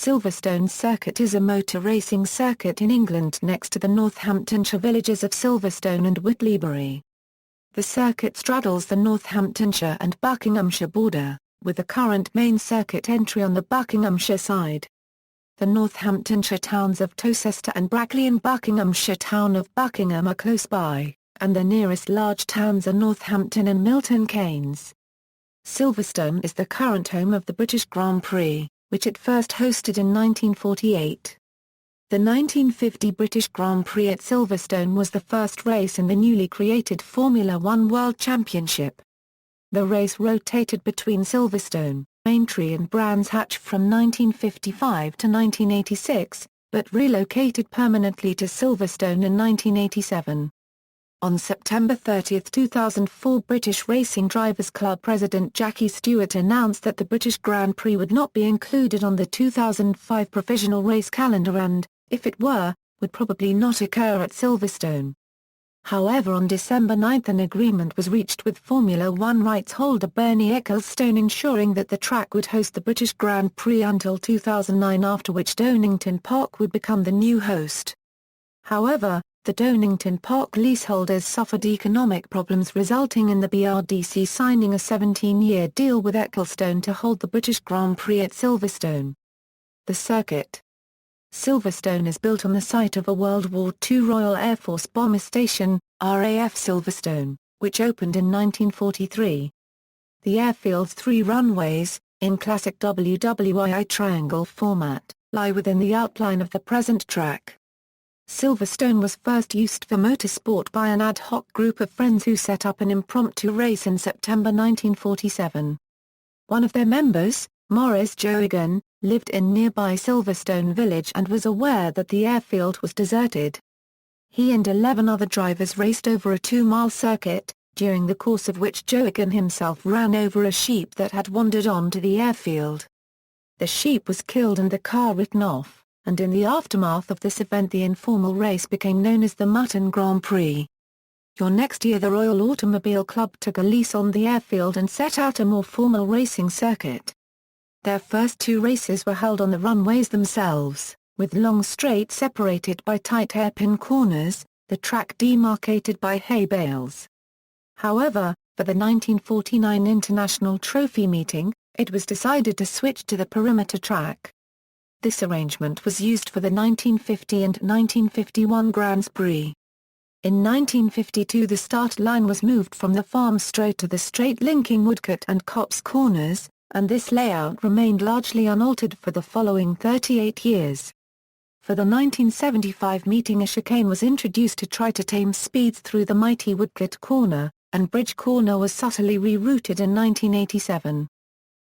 Silverstone Circuit is a motor racing circuit in England next to the Northamptonshire villages of Silverstone and Whittlebury. The circuit straddles the Northamptonshire and Buckinghamshire border, with the current main circuit entry on the Buckinghamshire side. The Northamptonshire towns of Towcester and Brackley and Buckinghamshire town of Buckingham are close by, and the nearest large towns are Northampton and Milton Keynes. Silverstone is the current home of the British Grand Prix, which it first hosted in 1948. The 1950 British Grand Prix at Silverstone was the first race in the newly created Formula One World Championship. The race rotated between Silverstone, Aintree and Brands Hatch from 1955 to 1986, but relocated permanently to Silverstone in 1987. On September 30, 2004, British Racing Drivers Club president Jackie Stewart announced that the British Grand Prix would not be included on the 2005 provisional race calendar and, if it were, would probably not occur at Silverstone. However, on December 9 an agreement was reached with Formula One rights holder Bernie Ecclestone, ensuring that the track would host the British Grand Prix until 2009, after which Donington Park would become the new host. However, the Donington Park leaseholders suffered economic problems, resulting in the BRDC signing a 17-year deal with Ecclestone to hold the British Grand Prix at Silverstone. The circuit. Silverstone is built on the site of a World War II Royal Air Force bomber station, RAF Silverstone, which opened in 1943. The airfield's 3 runways, in classic WWII triangle format, lie within the outline of the present track. Silverstone was first used for motorsport by an ad hoc group of friends who set up an impromptu race in September 1947. One of their members, Maurice Johagan, lived in nearby Silverstone village and was aware that the airfield was deserted. He and 11 other drivers raced over a 2-mile circuit, during the course of which Johagan himself ran over a sheep that had wandered onto the airfield. The sheep was killed and the car written off, and in the aftermath of this event the informal race became known as the Mutton Grand Prix. Next year the Royal Automobile Club took a lease on the airfield and set out a more formal racing circuit. Their first 2 races were held on the runways themselves, with long straights separated by tight hairpin corners, the track demarcated by hay bales. However, for the 1949 International Trophy meeting, it was decided to switch to the perimeter track. This arrangement was used for the 1950 and 1951 Grands Prix. In 1952 the start line was moved from the Farm Straight to the straight linking Woodcote and Copse Corners, and this layout remained largely unaltered for the following 38 years. For the 1975 meeting a chicane was introduced to try to tame speeds through the mighty Woodcote Corner, and Bridge Corner was subtly rerouted in 1987.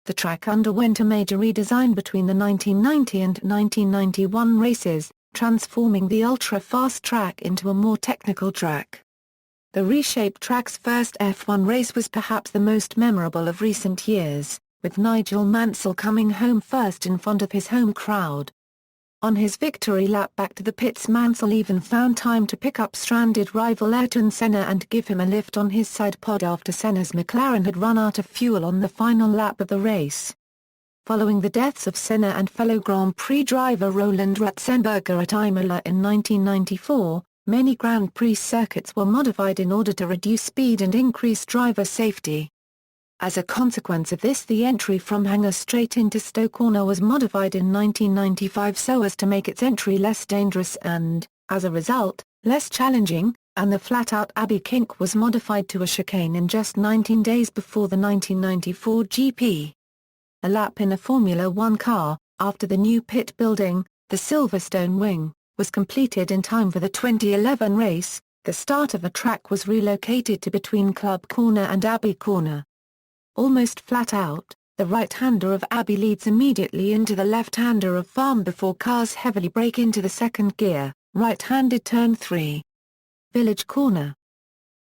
The track underwent a major redesign between the 1990 and 1991 races, transforming the ultra-fast track into a more technical track. The reshaped track's first F1 race was perhaps the most memorable of recent years, with Nigel Mansell coming home first in front of his home crowd. On his victory lap back to the pits, Mansell even found time to pick up stranded rival Ayrton Senna and give him a lift on his side pod after Senna's McLaren had run out of fuel on the final lap of the race. Following the deaths of Senna and fellow Grand Prix driver Roland Ratzenberger at Imola in 1994, many Grand Prix circuits were modified in order to reduce speed and increase driver safety. As a consequence of this, the entry from Hanger Straight into Stowe Corner was modified in 1995 so as to make its entry less dangerous and, as a result, less challenging, and the flat-out Abbey kink was modified to a chicane in just 19 days before the 1994 GP. A lap in a Formula One car, after the new pit building, the Silverstone wing, was completed in time for the 2011 race. The start of the track was relocated to between Club Corner and Abbey Corner. Almost flat out, the right-hander of Abbey leads immediately into the left-hander of Farm before cars heavily brake into the second gear, right-handed turn 3. Village Corner.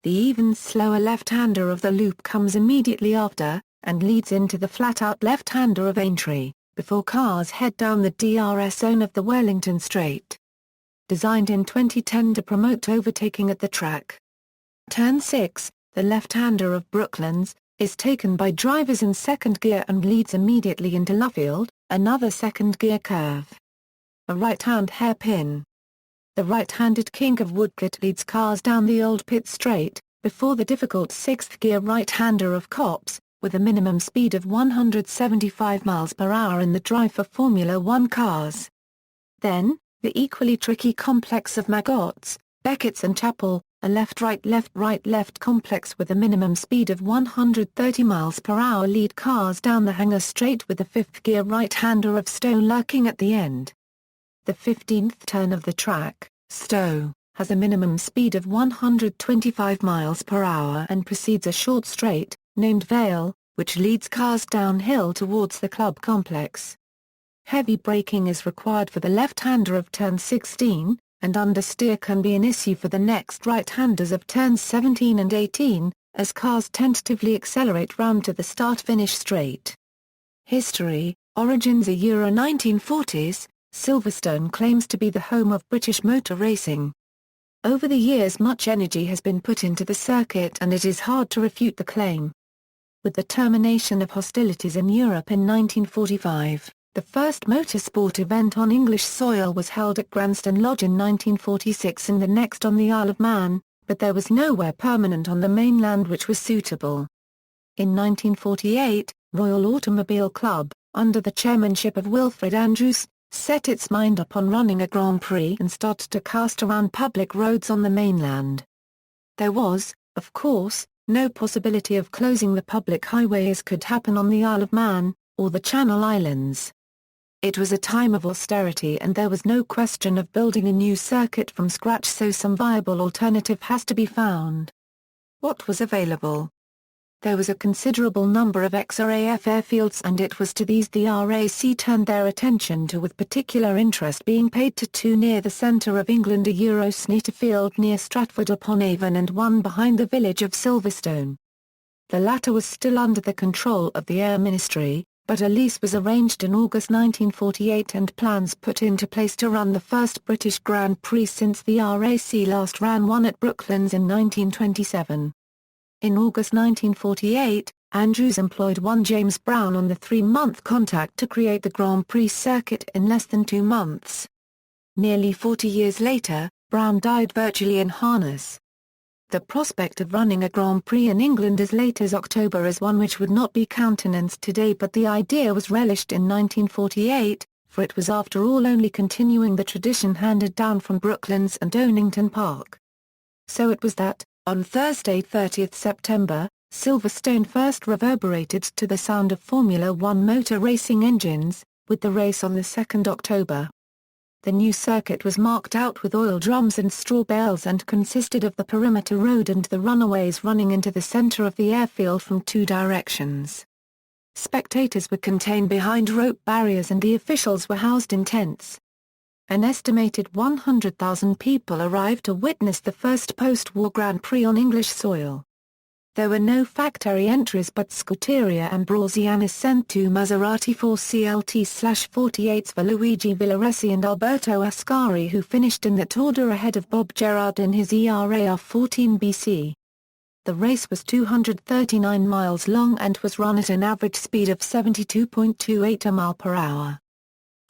The even slower left-hander of the loop comes immediately after, and leads into the flat-out left-hander of Aintree, before cars head down the DRS zone of the Wellington Straight. Designed in 2010 to promote overtaking at the track. Turn 6, the left-hander of Brooklands, is taken by drivers in second gear and leads immediately into Luffield, another second-gear curve. A right-hand hairpin. The right-handed King of Woodcote leads cars down the Old Pit Straight, before the difficult sixth-gear right-hander of Copse, with a minimum speed of 175 miles per hour in the drive for Formula One cars. Then, the equally tricky complex of Magotts, Beckett's and Chapel, a left-right-left-right-left complex with a minimum speed of 130 miles per hour lead cars down the Hanger Straight with the fifth-gear right-hander of Stowe lurking at the end. The 15th turn of the track, Stowe, has a minimum speed of 125 miles per hour and precedes a short straight, named Vale, which leads cars downhill towards the club complex. Heavy braking is required for the left-hander of turn 16, and understeer can be an issue for the next right-handers of turns 17 and 18, as cars tentatively accelerate round to the start-finish straight. History, origins: a Euro 1940s, Silverstone claims to be the home of British motor racing. Over the years much energy has been put into the circuit and it is hard to refute the claim. With the termination of hostilities in Europe in 1945, the first motorsport event on English soil was held at Granston Lodge in 1946 and the next on the Isle of Man, but there was nowhere permanent on the mainland which was suitable. In 1948, Royal Automobile Club, under the chairmanship of Wilfred Andrews, set its mind upon running a Grand Prix and started to cast around public roads on the mainland. There was, of course, no possibility of closing the public highway as could happen on the Isle of Man, or the Channel Islands. It was a time of austerity and there was no question of building a new circuit from scratch, so some viable alternative has to be found. What was available? There was a considerable number of ex-RAF airfields and it was to these the RAC turned their attention to, with particular interest being paid to two near the centre of England, a Eurosniter field near Stratford-upon-Avon and one behind the village of Silverstone. The latter was still under the control of the Air Ministry, but a lease was arranged in August 1948 and plans put into place to run the first British Grand Prix since the RAC last ran one at Brooklands in 1927. In August 1948, Andrews employed one James Brown on the 3-month contract to create the Grand Prix circuit in less than 2 months. Nearly 40 years later, Brown died virtually in harness. The prospect of running a Grand Prix in England as late as October is one which would not be countenanced today, but the idea was relished in 1948, for it was after all only continuing the tradition handed down from Brooklands and Donington Park. So it was that, on Thursday 30 September, Silverstone first reverberated to the sound of Formula One motor racing engines, with the race on the 2nd October. The new circuit was marked out with oil drums and straw bales and consisted of the perimeter road and the runaways running into the centre of the airfield from 2 directions. Spectators were contained behind rope barriers and the officials were housed in tents. An estimated 100,000 people arrived to witness the first post-war Grand Prix on English soil. There were no factory entries but Scuderia Ambrosiana sent 2 Maserati 4CLT/48s for Luigi Villoresi and Alberto Ascari, who finished in that order ahead of Bob Gerrard in his ERAR 14 BC. The race was 239 miles long and was run at an average speed of 72.28 mph per hour.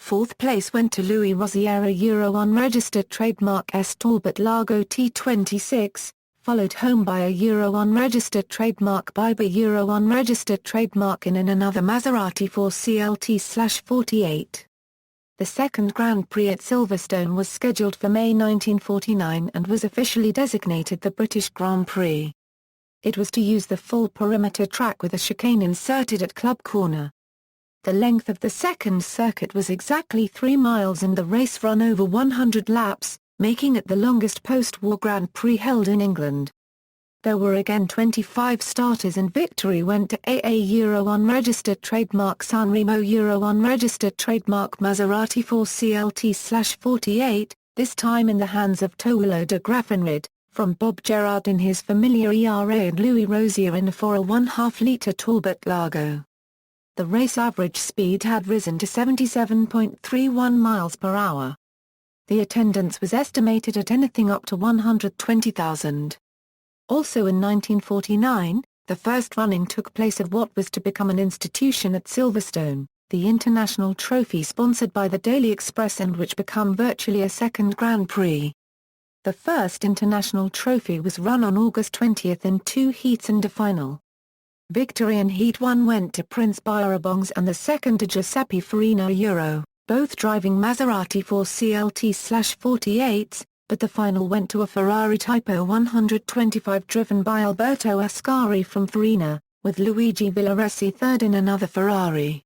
4th place went to Louis Rosiera Euro unregistered trademark S Talbot Lago T26, followed home by a Euro unregistered trademark Biber Euro unregistered trademark in and another Maserati 4CLT/48. The second Grand Prix at Silverstone was scheduled for May 1949 and was officially designated the British Grand Prix. It was to use the full perimeter track with a chicane inserted at Club Corner. The length of the second circuit was exactly 3 miles and the race run over 100 laps, making it the longest post-war Grand Prix held in England. There were again 25 starters and victory went to AA Euro unregistered trademark Sanremo Euro unregistered trademark Maserati 4CLT/48, this time in the hands of Towilo de Graffenried, from Bob Gerrard in his familiar ERA and Louis Rosier in a 4.5-litre Talbot Lago. The race average speed had risen to 77.31 miles per hour. The attendance was estimated at anything up to 120,000. Also in 1949, the first running took place of what was to become an institution at Silverstone, the international trophy sponsored by the Daily Express and which became virtually a second Grand Prix. The first international trophy was run on August 20 in 2 heats and a final. Victory in Heat 1 went to Prince Billabongs and the second to Giuseppe Farina Euro, both driving Maserati 4 CLT/48s, but the final went to a Ferrari Typo 125 driven by Alberto Ascari from Farina, with Luigi Villoresi third in another Ferrari.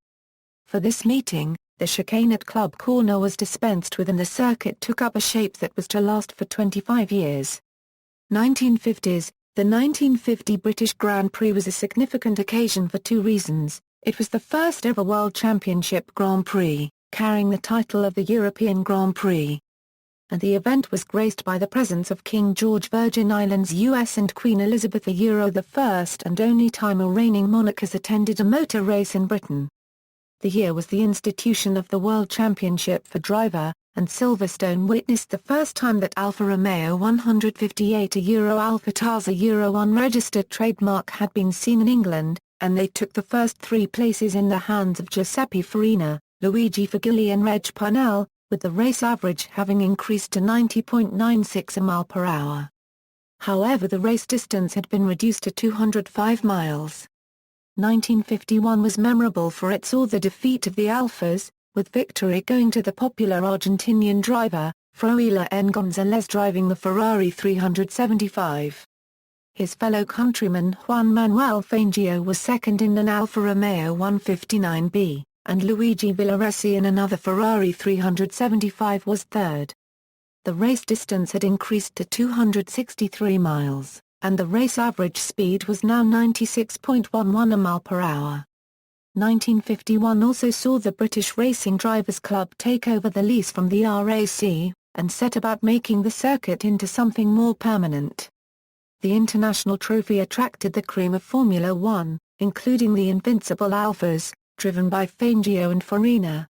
For this meeting, the chicane at Club Corner was dispensed with and the circuit took up a shape that was to last for 25 years. 1950s. The 1950 British Grand Prix was a significant occasion for 2 reasons. It was the first ever World Championship Grand Prix, carrying the title of the European Grand Prix. And the event was graced by the presence of King George Virgin Islands US and Queen Elizabeth I, the first and only time a reigning monarch has attended a motor race in Britain. The year was the institution of the World Championship for driver, and Silverstone witnessed the first time that Alfa Romeo 158 Alfa Taza unregistered trademark had been seen in England, and they took the first 3 places in the hands of Giuseppe Farina, Luigi Fagili and Reg Parnell, with the race average having increased to 90.96 mph. However, the race distance had been reduced to 205 miles. 1951 was memorable for it saw the defeat of the Alfas, with victory going to the popular Argentinian driver, Froilán N. González driving the Ferrari 375. His fellow countryman Juan Manuel Fangio was second in an Alfa Romeo 159B, and Luigi Villoresi in another Ferrari 375 was third. The race distance had increased to 263 miles, and the race average speed was now 96.11 mph. 1951 also saw the British Racing Drivers Club take over the lease from the RAC, and set about making the circuit into something more permanent. The international trophy attracted the cream of Formula One, including the invincible Alfas, driven by Fangio and Farina.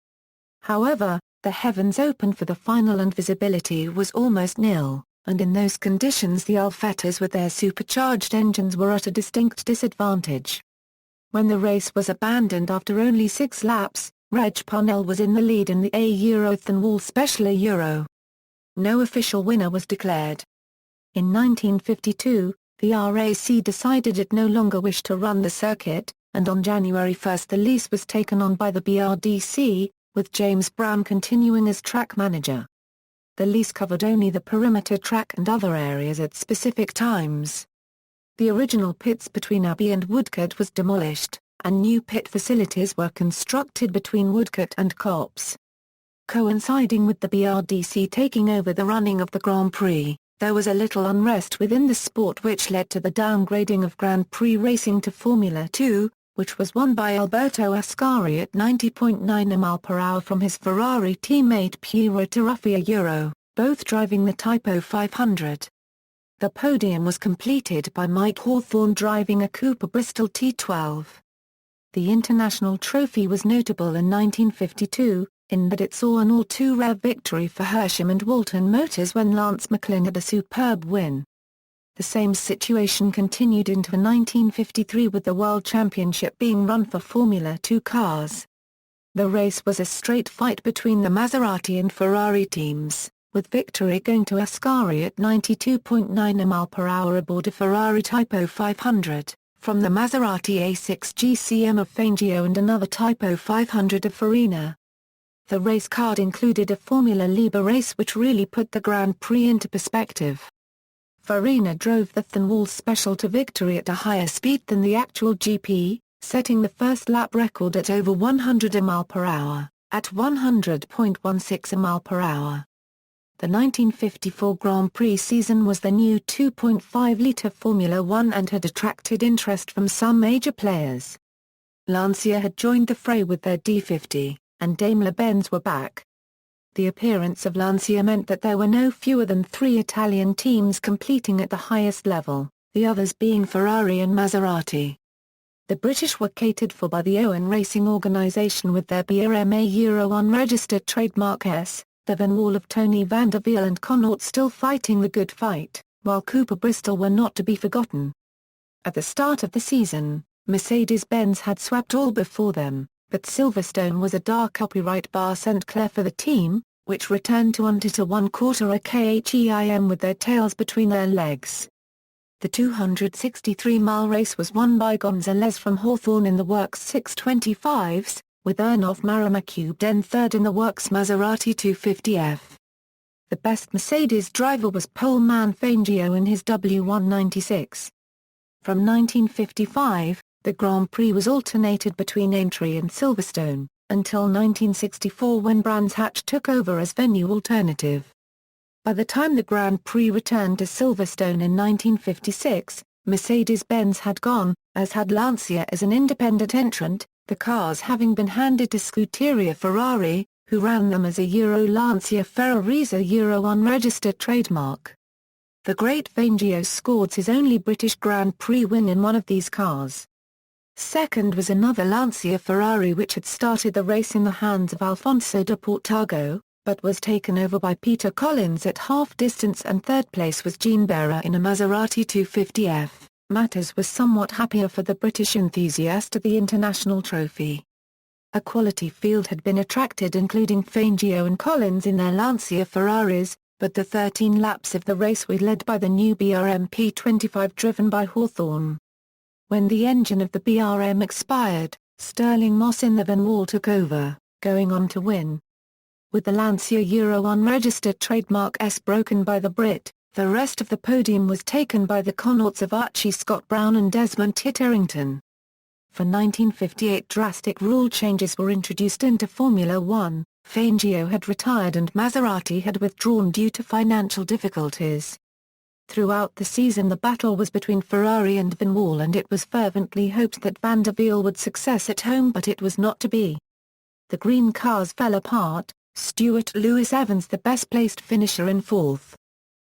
However, the heavens opened for the final and visibility was almost nil, and in those conditions the Alfettas with their supercharged engines were at a distinct disadvantage. When the race was abandoned after only 6 laps, Reg Parnell was in the lead in the Eurothan Special Euro. No official winner was declared. In 1952, the RAC decided it no longer wished to run the circuit, and on January 1 the lease was taken on by the BRDC, with James Brown continuing as track manager. The lease covered only the perimeter track and other areas at specific times. The original pits between Abbey and Woodcote was demolished, and new pit facilities were constructed between Woodcote and Copse. Coinciding with the BRDC taking over the running of the Grand Prix, there was a little unrest within the sport which led to the downgrading of Grand Prix racing to Formula 2, which was won by Alberto Ascari at 90.9 mph from his Ferrari teammate Piero Taruffi Euro, both driving the Typo 500. The podium was completed by Mike Hawthorne driving a Cooper Bristol T12. The international trophy was notable in 1952, in that it saw an all-too-rare victory for Hersham and Walton Motors when Lance McLaren had a superb win. The same situation continued into 1953 with the World Championship being run for Formula 2 cars. The race was a straight fight between the Maserati and Ferrari teams, with victory going to Ascari at 92.9 mph aboard a Ferrari Typo 500, from the Maserati A6 GCM of Fangio and another Typo 500 of Farina. The race card included a Formula Libre race which really put the Grand Prix into perspective. Farina drove the Than Special to victory at a higher speed than the actual GP, setting the first lap record at over 100 mph, at 100.16 mph. The 1954 Grand Prix season was the new 2.5-litre Formula One and had attracted interest from some major players. Lancia had joined the fray with their D50, and Daimler-Benz were back. The appearance of Lancia meant that there were no fewer than 3 Italian teams competing at the highest level, the others being Ferrari and Maserati. The British were catered for by the Owen Racing Organisation with their BRMA Euro unregistered trademark S, the Van Wall of Tony van der Wiel and Connaught still fighting the good fight, while Cooper Bristol were not to be forgotten. At the start of the season, Mercedes-Benz had swept all before them, but Silverstone was a dark upright bar St. Clair for the team, which returned to under to 1/4 a kheim with their tails between their legs. The 263-mile race was won by Gonzalez from Hawthorn in the Works 625s, with Ernolf Maramacude then third in the Works Maserati 250F. The best Mercedes driver was pole man Fangio in his W196. From 1955, the Grand Prix was alternated between Aintree and Silverstone, until 1964 when Brands Hatch took over as venue alternative. By the time the Grand Prix returned to Silverstone in 1956, Mercedes-Benz had gone, as had Lancia as an independent entrant, the cars having been handed to Scuderia Ferrari, who ran them as a Lancia Ferrari's unregistered trademark. The great Fangio scored his only British Grand Prix win in one of these cars. Second was another Lancia Ferrari which had started the race in the hands of Alfonso de Portago, but was taken over by Peter Collins at half distance, and third place was Jean Behra in a Maserati 250F. Matters was somewhat happier for the British enthusiast of the International Trophy. A quality field had been attracted including Fangio and Collins in their Lancia Ferraris, but the 13 laps of the race were led by the new BRM P25 driven by Hawthorn. When the engine of the BRM expired, Stirling Moss in the Van Wall took over, going on to win. With the Lancia unregistered trademark S broken by the Brit, the rest of the podium was taken by the Connaughts of Archie Scott Brown and Desmond Titterington. For 1958 drastic rule changes were introduced into Formula One. Fangio had retired and Maserati had withdrawn due to financial difficulties. Throughout the season the battle was between Ferrari and Van Wall, and it was fervently hoped that Van der Wiel would success at home, but it was not to be. The green cars fell apart, Stuart Lewis Evans the best-placed finisher in fourth.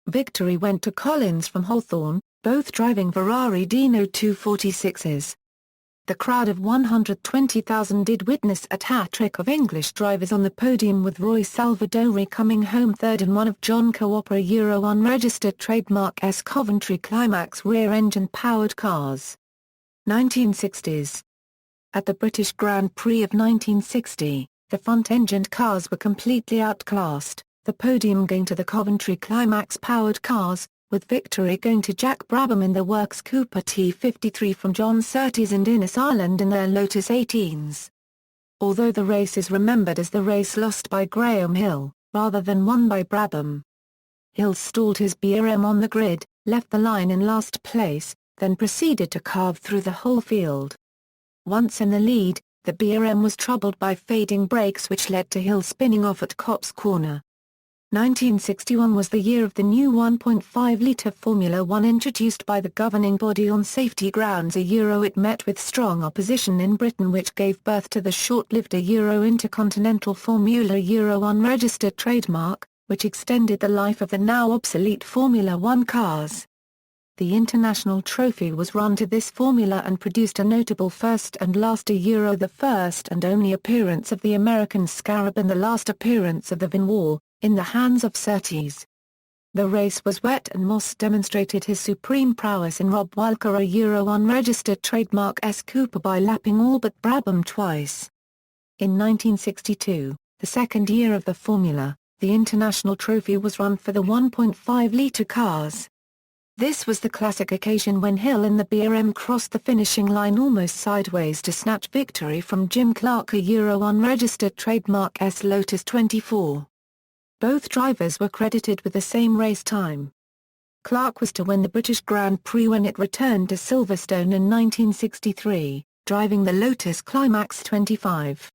Victory went to Collins from Hawthorn, both driving Ferrari Dino 246s. The crowd of 120,000 did witness a hat-trick of English drivers on the podium, with Roy Salvadori coming home third in one of John Coopera unregistered trademark S Coventry Climax rear-engine powered cars. 1960s. At the British Grand Prix of 1960, the front-engined cars were completely outclassed, the podium going to the Coventry Climax powered cars, with victory going to Jack Brabham in the Works Cooper T53 from John Surtees and Innes Ireland in their Lotus 18s. Although the race is remembered as the race lost by Graham Hill, rather than won by Brabham. Hill stalled his BRM on the grid, left the line in last place, then proceeded to carve through the whole field. Once in the lead, the BRM was troubled by fading brakes which led to Hill spinning off at Copse Corner. 1961 was the year of the new 1.5-litre Formula One introduced by the governing body on safety grounds. It met with strong opposition in Britain, which gave birth to the short-lived Intercontinental Formula unregistered trademark, which extended the life of the now obsolete Formula One cars. The International Trophy was run to this formula and produced a notable first and last the first and only appearance of the American Scarab and the last appearance of the Van Wall, in the hands of Surtees. The race was wet and Moss demonstrated his supreme prowess in Rob Walker unregistered trademark S Cooper by lapping all but Brabham twice. In 1962, the second year of the formula, the International Trophy was run for the 1.5-litre cars. This was the classic occasion when Hill in the BRM crossed the finishing line almost sideways to snatch victory from Jim Clark unregistered trademark S Lotus 24. Both drivers were credited with the same race time. Clark was to win the British Grand Prix when it returned to Silverstone in 1963, driving the Lotus Climax 25.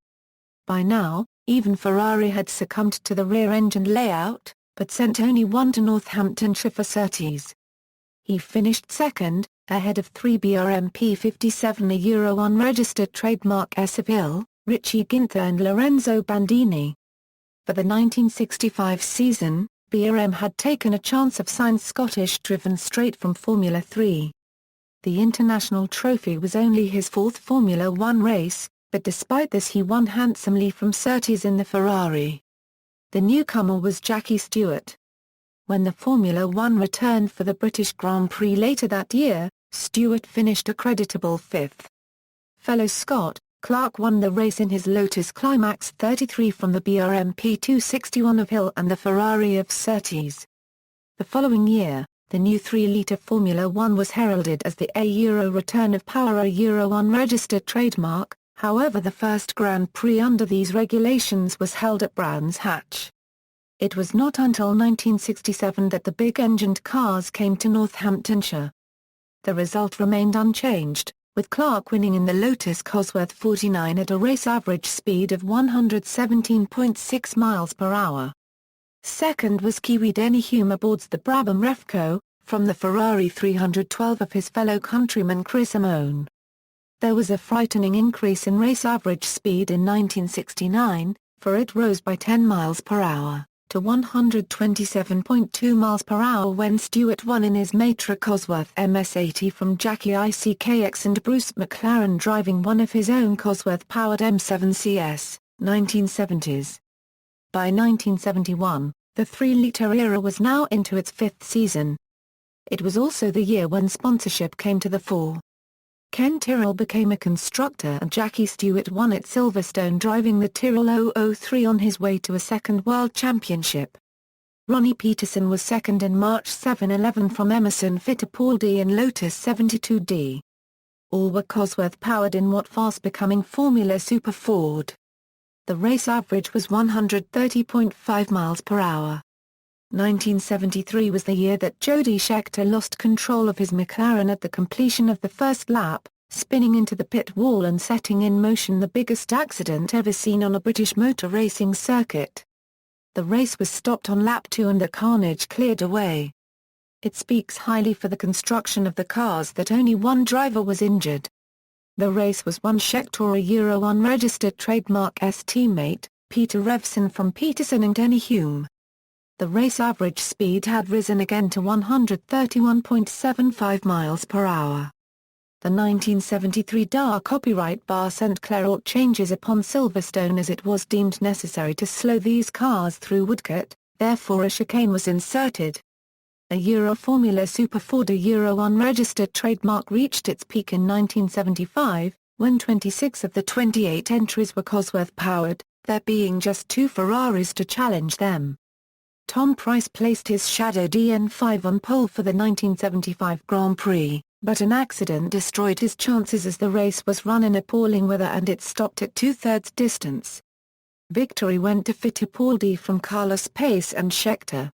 By now, even Ferrari had succumbed to the rear-engine layout, but sent only one to Northamptonshire for Surtees. He finished second, ahead of 3 BRM P57 unregistered trademark S of Hill, Richie Ginther and Lorenzo Bandini. For the 1965 season, BRM had taken a chance of signed Scottish driven straight from Formula 3. The International Trophy was only his fourth Formula One race, but despite this he won handsomely from Surtees in the Ferrari. The newcomer was Jackie Stewart. When the Formula One returned for the British Grand Prix later that year, Stewart finished a creditable fifth. Fellow Scot, Clark won the race in his Lotus Climax 33 from the BRMP 261 of Hill and the Ferrari of Surtees. The following year, the new 3-litre Formula One was heralded as the A return of power, a unregistered trademark. However, the first Grand Prix under these regulations was held at Brands Hatch. It was not until 1967 that the big-engined cars came to Northamptonshire. The result remained unchanged, with Clark winning in the Lotus Cosworth 49 at a race average speed of 117.6 miles per hour. Second was Kiwi Denny Hume aboard the Brabham Refco, from the Ferrari 312 of his fellow countryman Chris Amon. There was a frightening increase in race average speed in 1969, for it rose by 10 miles per hour, to 127.2 miles per hour when Stewart won in his Matra Cosworth MS-80 from Jackie ICKX and Bruce McLaren driving one of his own Cosworth-powered M7 CS, 1970s. By 1971, the 3-litre era was now into its fifth season. It was also the year when sponsorship came to the fore. Ken Tyrrell became a constructor and Jackie Stewart won at Silverstone driving the Tyrrell 003 on his way to a second World Championship. Ronnie Peterson was second in March 711 from Emerson Fittipaldi in Lotus 72D. All were Cosworth-powered in what fast becoming Formula Super Ford. The race average was 130.5 miles per hour. 1973 was the year that Jody Scheckter lost control of his McLaren at the completion of the first lap, spinning into the pit wall and setting in motion the biggest accident ever seen on a British motor racing circuit. The race was stopped on lap 2 and the carnage cleared away. It speaks highly for the construction of the cars that only one driver was injured. The race was won Scheckter, a unregistered trademark's teammate, Peter Revson from Peterson and Denny Hume. The race average speed had risen again to 131.75 miles per hour. The 1973 DAR copyright bar sent Clairaut changes upon Silverstone as it was deemed necessary to slow these cars through Woodcote, therefore a chicane was inserted. A Euro Formula Super Ford, a Euro unregistered trademark, reached its peak in 1975, when 26 of the 28 entries were Cosworth-powered, there being just 2 Ferraris to challenge them. Tom Price placed his Shadow DN5 on pole for the 1975 Grand Prix, but an accident destroyed his chances as the race was run in appalling weather and it stopped at 2/3 distance. Victory went to Fittipaldi from Carlos Pace and Scheckter.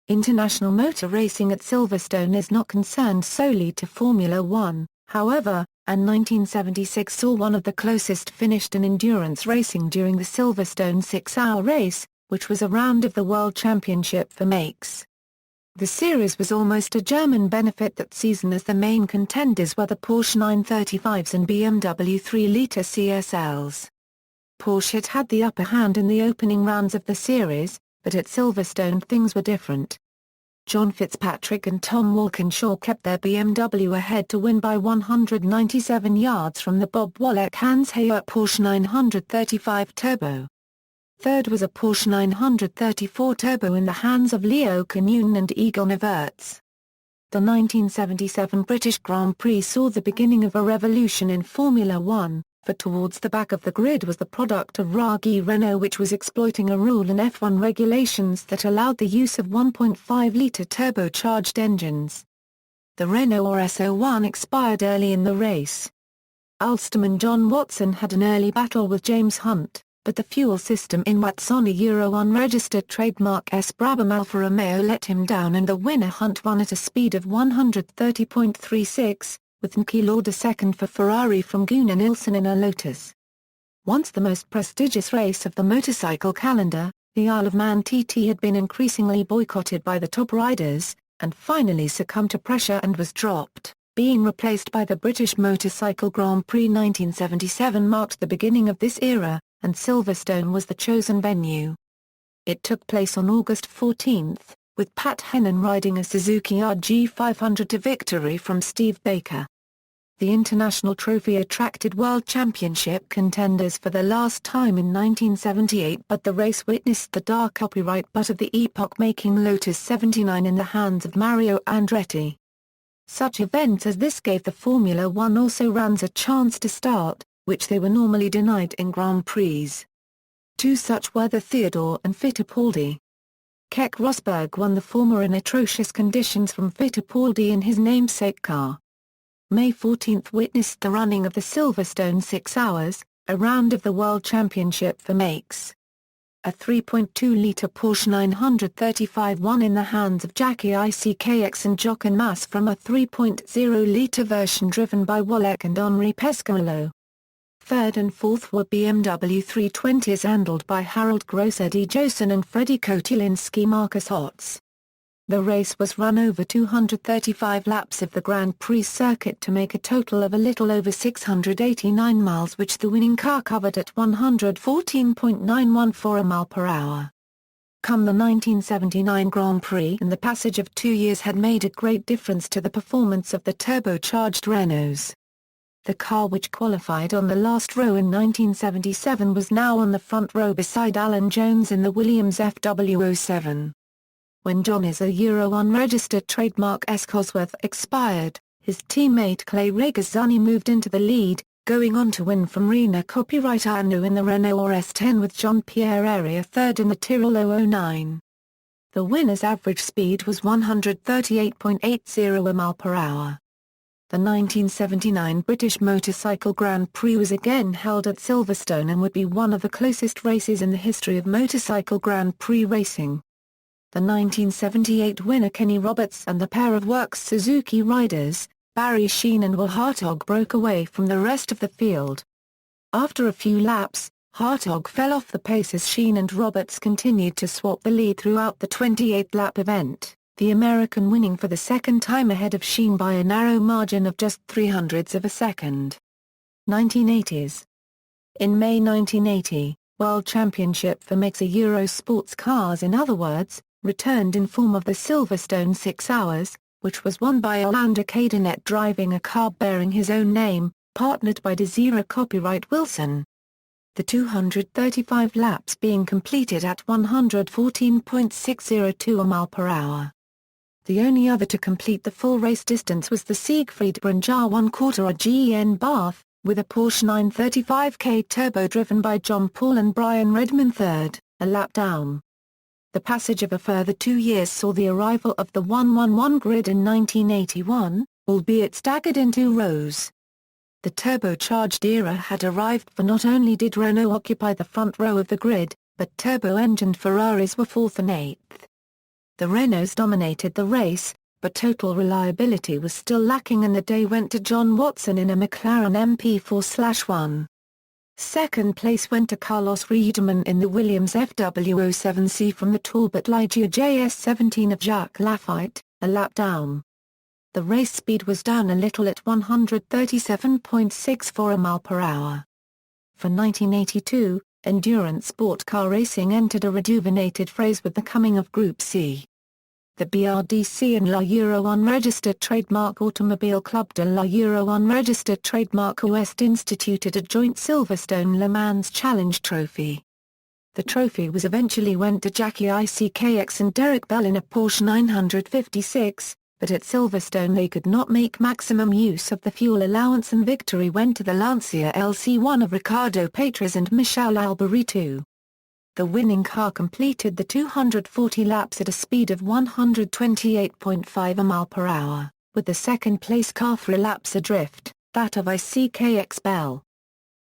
International motor racing at Silverstone is not concerned solely to Formula One, however, and 1976 saw one of the closest finished in endurance racing during the Silverstone 6-hour race, which was a round of the World Championship for makes. The series was almost a German benefit that season as the main contenders were the Porsche 935s and BMW 3-litre CSLs. Porsche had the upper hand in the opening rounds of the series, but at Silverstone things were different. John Fitzpatrick and Tom Walkinshaw kept their BMW ahead to win by 197 yards from the Bob Wallach Hans Heyer Porsche 935 Turbo. Third was a Porsche 934 Turbo in the hands of Leo Canute and Egon Everts. The 1977 British Grand Prix saw the beginning of a revolution in Formula One, for towards the back of the grid was the product of Raggi Renault, which was exploiting a rule in F1 regulations that allowed the use of 1.5-litre turbocharged engines. The Renault RS01 expired early in the race. Alstom and John Watson had an early battle with James Hunt, but the fuel system in Watson, a Euro unregistered trademark Brabham Alfa Romeo, let him down and the winner Hunt won at a speed of 130.36, with Niki Lauda second for Ferrari from Gunnar Nilsson in a Lotus. Once the most prestigious race of the motorcycle calendar, the Isle of Man TT had been increasingly boycotted by the top riders, and finally succumbed to pressure and was dropped, being replaced by the British Motorcycle Grand Prix. 1977 marked the beginning of this era, and Silverstone was the chosen venue. It took place on August 14, with Pat Hennon riding a Suzuki RG500 to victory from Steve Baker. The international trophy attracted World Championship contenders for the last time in 1978, but the race witnessed the dark copyright butt of the epoch-making Lotus 79 in the hands of Mario Andretti. Such events as this gave the Formula One also runs a chance to start, which they were normally denied in Grand Prix. Two such were the Theodore and Fittipaldi. Keck Rosberg won the former in atrocious conditions from Fittipaldi in his namesake car. May 14 witnessed the running of the Silverstone 6 Hours, a round of the World Championship for makes. A 3.2-litre Porsche 935 won in the hands of Jackie Ickx and Jochen Mass from a 3.0-litre version driven by Wallach and Henri Pescarolo. Third and fourth were BMW 320s handled by Harold Gross, Eddie Joson and Freddie Kotulinski. Marcus Hotz. The race was run over 235 laps of the Grand Prix circuit to make a total of a little over 689 miles, which the winning car covered at 114.914 mph. Come the 1979 Grand Prix, and the passage of 2 years had made a great difference to the performance of the turbocharged Renaults. The car which qualified on the last row in 1977 was now on the front row beside Alan Jones in the Williams FW07. When John's Euro unregistered trademark S. Cosworth expired, his teammate Clay Regazzoni moved into the lead, going on to win from Rena copyright Anu in the Renault RS10 with Jean-Pierre Area third in the Tyrrell 009. The winner's average speed was 138.80 mph. The 1979 British Motorcycle Grand Prix was again held at Silverstone and would be one of the closest races in the history of motorcycle Grand Prix racing. The 1978 winner Kenny Roberts and the pair of Works Suzuki riders, Barry Sheene and Will Hartog, broke away from the rest of the field. After a few laps, Hartog fell off the pace as Sheene and Roberts continued to swap the lead throughout the 28-lap event, the American winning for the second time ahead of Sheene by a narrow margin of just 0.03 of a second. 1980s. In May 1980, World Championship for makes a Euro sports cars, in other words, returned in form of the Silverstone 6 Hours, which was won by Orlando Cadenet driving a car bearing his own name, partnered by Desira copyright Wilson. The 235 laps being completed at 114.602 mph. The only other to complete the full race distance was the Siegfried Brunjar 1/4 GEN Bath, with a Porsche 935K turbo driven by John Paul and Brian Redman third, a lap down. The passage of a further 2 years saw the arrival of the 111 grid in 1981, albeit staggered in 2 rows. The turbocharged era had arrived, for not only did Renault occupy the front row of the grid, but turbo-engined Ferraris were 4th and 8th. The Renaults dominated the race, but total reliability was still lacking and the day went to John Watson in a McLaren MP4/1. Second place went to Carlos Reutemann in the Williams FW07C from the Talbot Ligier JS17 of Jacques Laffite, a lap down. The race speed was down a little at 137.64 mph. For 1982, endurance sport car racing entered a rejuvenated phase with the coming of Group C. The BRDC and La Euro unregistered trademark Automobile Club de La Euro unregistered trademark Ouest instituted a joint Silverstone Le Mans Challenge Trophy. The trophy was eventually went to Jackie Ickx and Derek Bell in a Porsche 956, but at Silverstone they could not make maximum use of the fuel allowance and victory went to the Lancia LC1 of Ricardo Patrese and Michel Alberitu. The winning car completed the 240 laps at a speed of 128.5 mph, with the second-place car 3 laps adrift, that of Ickx Bell.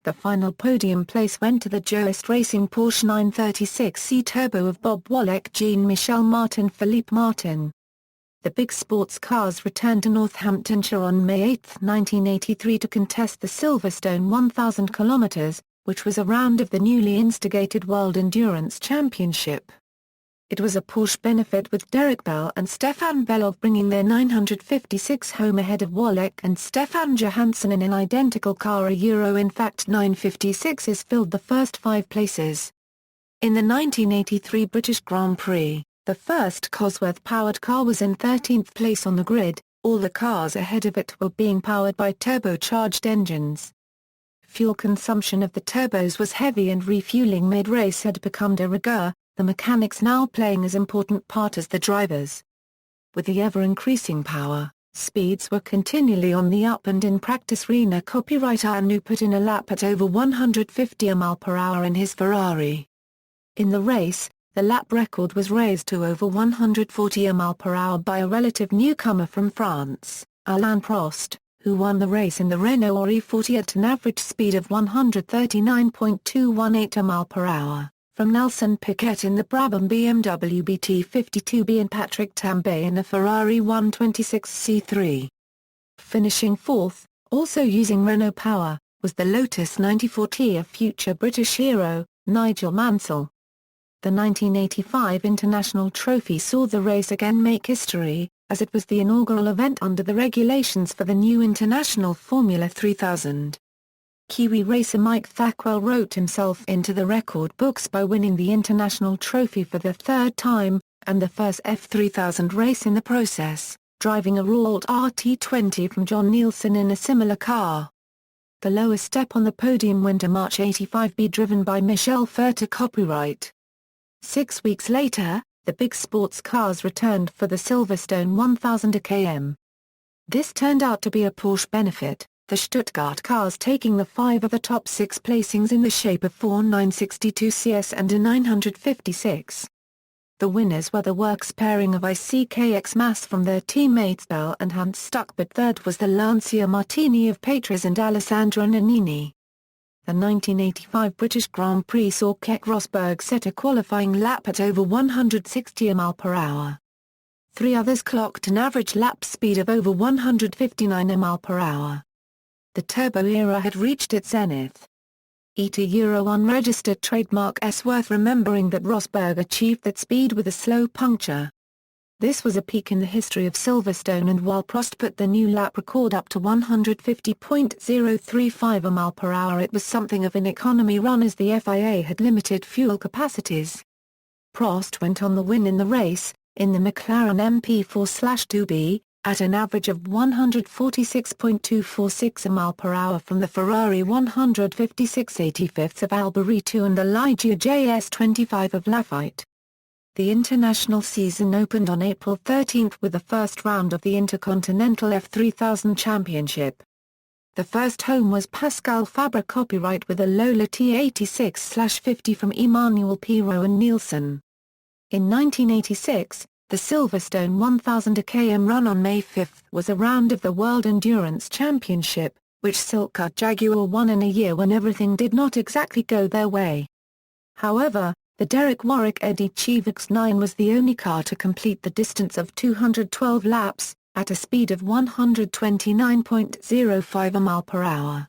The final podium place went to the Joest Racing Porsche 936C Turbo of Bob Wallach, Jean-Michel Martin, Philippe Martin. The big sports cars returned to Northamptonshire on May 8, 1983 to contest the Silverstone 1000 km, which was a round of the newly instigated World Endurance Championship. It was a Porsche benefit with Derek Bell and Stefan Belov bringing their 956 home ahead of Wallach and Stefan Johansson in an identical car. A Euro in fact 956s filled the first 5 places. In the 1983 British Grand Prix, the first Cosworth-powered car was in 13th place on the grid, all the cars ahead of it were being powered by turbocharged engines. Fuel consumption of the turbos was heavy and refueling mid-race had become de rigueur, the mechanics now playing as important part as the drivers. With the ever-increasing power, Speeds were continually on the up, and in practice Rena copyright Anu put in a lap at over 150 mph in his Ferrari. In the race, the lap record was raised to over 140 mph by a relative newcomer from France, Alain Prost, who won the race in the Renault E40 at an average speed of 139.218 mph, from Nelson Piquet in the Brabham BMW BT52B and Patrick Tambay in a Ferrari 126C3. Finishing fourth, also using Renault power, was the Lotus 94T of future British hero, Nigel Mansell. The 1985 International Trophy saw the race again make history, as it was the inaugural event under the regulations for the new International Formula 3000. Kiwi racer Mike Thackwell wrote himself into the record books by winning the International Trophy for the third time, and the first F3000 race in the process, driving a Rawalt RT20 from John Nielsen in a similar car. The lowest step on the podium went to March 85B, driven by Michel Furter copyright. 6 weeks later, the big sports cars returned for the Silverstone 1000 km. This turned out to be a Porsche benefit, the Stuttgart cars taking the 5 of the top 6 placings in the shape of 4 962 CS and a 956. The winners were the works pairing of ICKX Mass from their teammates Bell and Hunt Stuck, but third was the Lancia Martini of Patrese and Alessandro Nannini. The 1985 British Grand Prix saw Keke Rosberg set a qualifying lap at over 160 mph. 3 others clocked an average lap speed of over 159 mph. The turbo era had reached its zenith. ETA Euro unregistered trademark S. Worth remembering that Rosberg achieved that speed with a slow puncture. This was a peak in the history of Silverstone, and while Prost put the new lap record up to 150.035 mph, it was something of an economy run as the FIA had limited fuel capacities. Prost went on the win in the race, in the McLaren MP4/2B, at an average of 146.246 mph from the Ferrari 156/85 of Alberitu and the Ligier JS25 of Laffite. The international season opened on April 13 with the first round of the Intercontinental F3000 Championship. The first home was Pascal Fabre copyright with a Lola T86/50 from Emmanuel Pirot and Nielsen. In 1986, the Silverstone 1000 km run on May 5 was a round of the World Endurance Championship, which Silkcar Jaguar won in a year when everything did not exactly go their way. However, the Derek Warwick Eddie Chivix 9 was the only car to complete the distance of 212 laps, at a speed of 129.05 mph.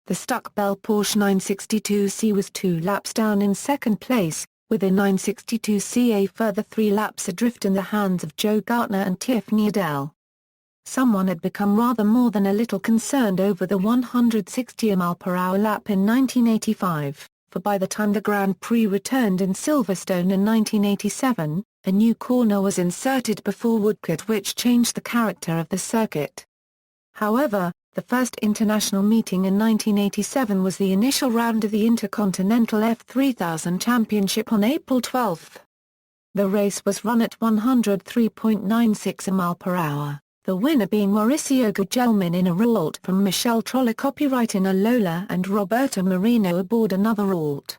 The Stuck Bell Porsche 962C was 2 laps down in second place, with a 962C a further 3 laps adrift in the hands of Joe Gartner and Tiffany Adele. Someone had become rather more than a little concerned over the 160 mph lap in 1985. For by the time the Grand Prix returned in Silverstone in 1987, a new corner was inserted before Woodcote, which changed the character of the circuit. However, the first international meeting in 1987 was the initial round of the Intercontinental F3000 Championship on April 12. The race was run at 103.96 mph. The winner being Mauricio Gugelmin in a Rawalt from Michel Troller copyright in a Lola and Roberto Marino aboard another Rawalt.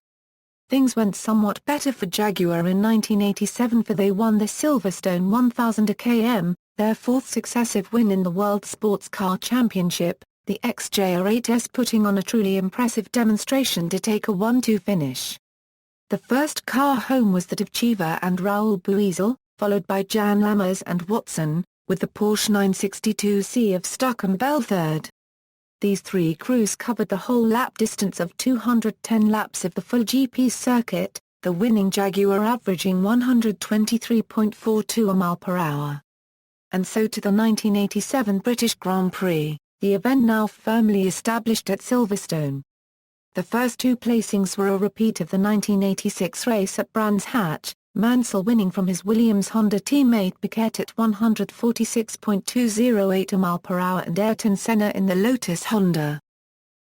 Things went somewhat better for Jaguar in 1987, for they won the Silverstone 1000 km, their 4th successive win in the World Sports Car Championship, the XJR8S putting on a truly impressive demonstration to take a 1-2 finish. The first car home was that of Cheever and Raoul Buizel, followed by Jan Lammers and Watson, with the Porsche 962C of Stuck and Bell third. These 3 crews covered the whole lap distance of 210 laps of the full GP circuit, the winning Jaguar averaging 123.42 mph. And so to the 1987 British Grand Prix, the event now firmly established at Silverstone. The first 2 placings were a repeat of the 1986 race at Brands Hatch, Mansell winning from his Williams-Honda teammate Piquet at 146.208 mph and Ayrton Senna in the Lotus Honda.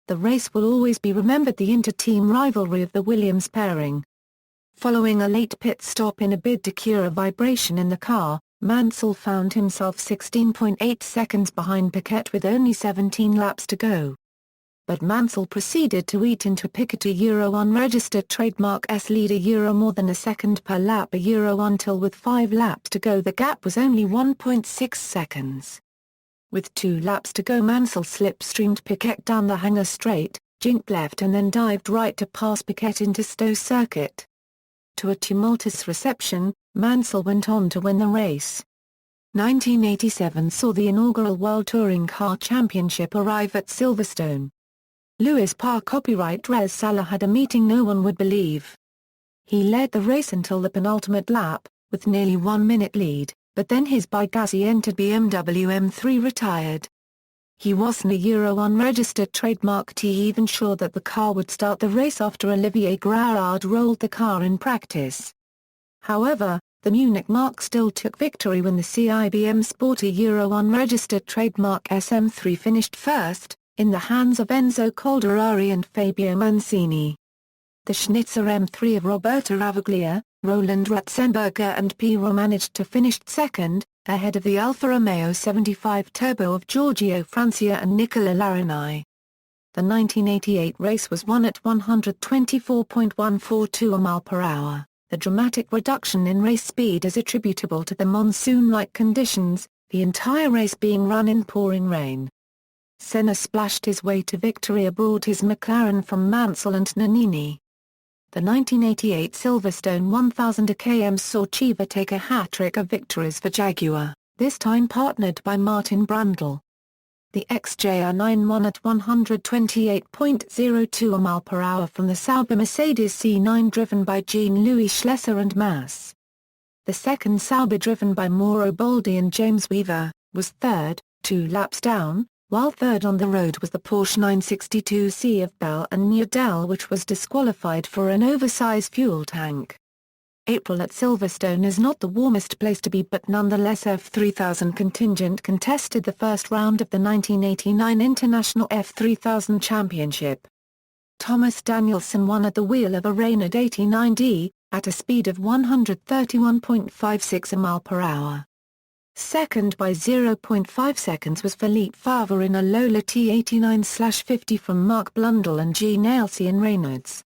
The race will always be remembered, the inter-team rivalry of the Williams pairing. Following a late pit stop in a bid to cure a vibration in the car, Mansell found himself 16.8 seconds behind Piquet with only 17 laps to go. But Mansell proceeded to eat into Piquet a Euro unregistered trademark S lead more than a second per lap until with 5 laps to go the gap was only 1.6 seconds. With 2 laps to go Mansell slipstreamed Piquet down the hangar straight, jinked left and then dived right to pass Piquet into Stowe Circuit. To a tumultuous reception, Mansell went on to win the race. 1987 saw the inaugural World Touring Car Championship arrive at Silverstone. Lewis Parr copyright Res Salah had a meeting no one would believe. He led the race until the penultimate lap, with nearly 1 minute lead, but then his Bugatti entered BMW M3 retired. He wasn't a Euro unregistered trademark T even sure that the car would start the race after Olivier Gérard rolled the car in practice. However, the Munich marque still took victory when the CIBM Sporty Euro unregistered trademark SM3 finished first, in the hands of Enzo Calderari and Fabio Mancini. The Schnitzer M3 of Roberto Ravaglia, Roland Ratzenberger and Pirro managed to finish second, ahead of the Alfa Romeo 75 Turbo of Giorgio Francia and Nicola Larini. The 1988 race was won at 124.142 mph. The dramatic reduction in race speed is attributable to the monsoon-like conditions, the entire race being run in pouring rain. Senna splashed his way to victory aboard his McLaren from Mansell and Nannini. The 1988 Silverstone 1000 km saw Cheever take a hat-trick of victories for Jaguar, this time partnered by Martin Brundle. The XJR9 won at 128.02 mph from the Sauber Mercedes C9 driven by Jean-Louis Schlesser and Mass. The second Sauber driven by Mauro Boldi and James Weaver, was third, 2 laps down, while third on the road was the Porsche 962C of Bell and Neudel which was disqualified for an oversized fuel tank. April at Silverstone is not the warmest place to be but nonetheless F3000 contingent contested the first round of the 1989 International F3000 Championship. Thomas Danielson won at the wheel of a Reynard 89D, at a speed of 131.56 mph. Second by 0.5 seconds was Philippe Favre in a Lola T89/50 from Mark Blundell and Jean Ailsey in Reynolds.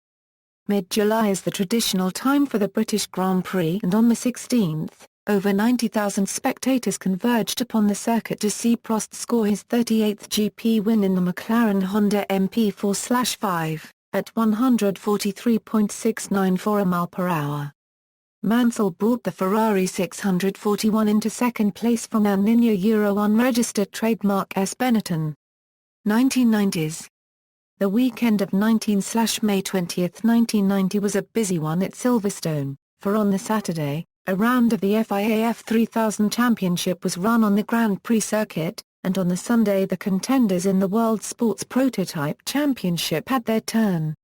Mid-July is the traditional time for the British Grand Prix and on the 16th, over 90,000 spectators converged upon the circuit to see Prost score his 38th GP win in the McLaren Honda MP4/5, at 143.694 mph. Mansell brought the Ferrari 641 into second place from El Niño Euro unregistered trademark S. Benetton. 1990s. The weekend of 19/May 20, 1990 was a busy one at Silverstone, for on the Saturday, a round of the FIA F3000 Championship was run on the Grand Prix circuit, and on the Sunday the contenders in the World Sports Prototype Championship had their turn.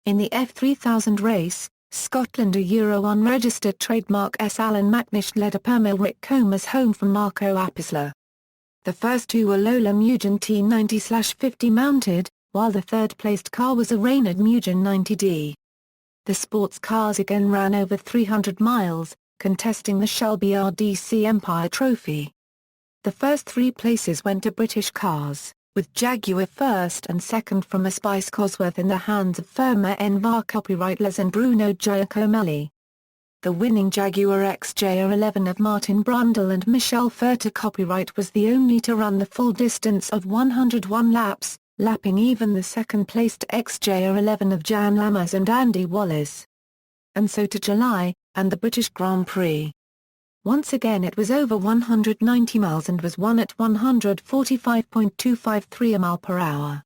In the F3000 race, Scotland a Euro unregistered trademark S. Alan McNish led a Permel Rick Comas home from Marco Apisler. The first two were Lola Mugen T90/50 mounted, while the third-placed car was a Reynard Mugen 90D. The sports cars again ran over 300 miles, contesting the Shelby RDC Empire Trophy. The first 3 places went to British cars, with Jaguar first and second from a Spice Cosworth in the hands of Firma Envar copyrightless and Bruno Giacomelli. The winning Jaguar XJR11 of Martin Brundle and Michel Furter copyright was the only to run the full distance of 101 laps, lapping even the second-placed XJR11 of Jan Lammers and Andy Wallace. And so to July, and the British Grand Prix. Once again it was over 190 miles and was won at 145.253 mph.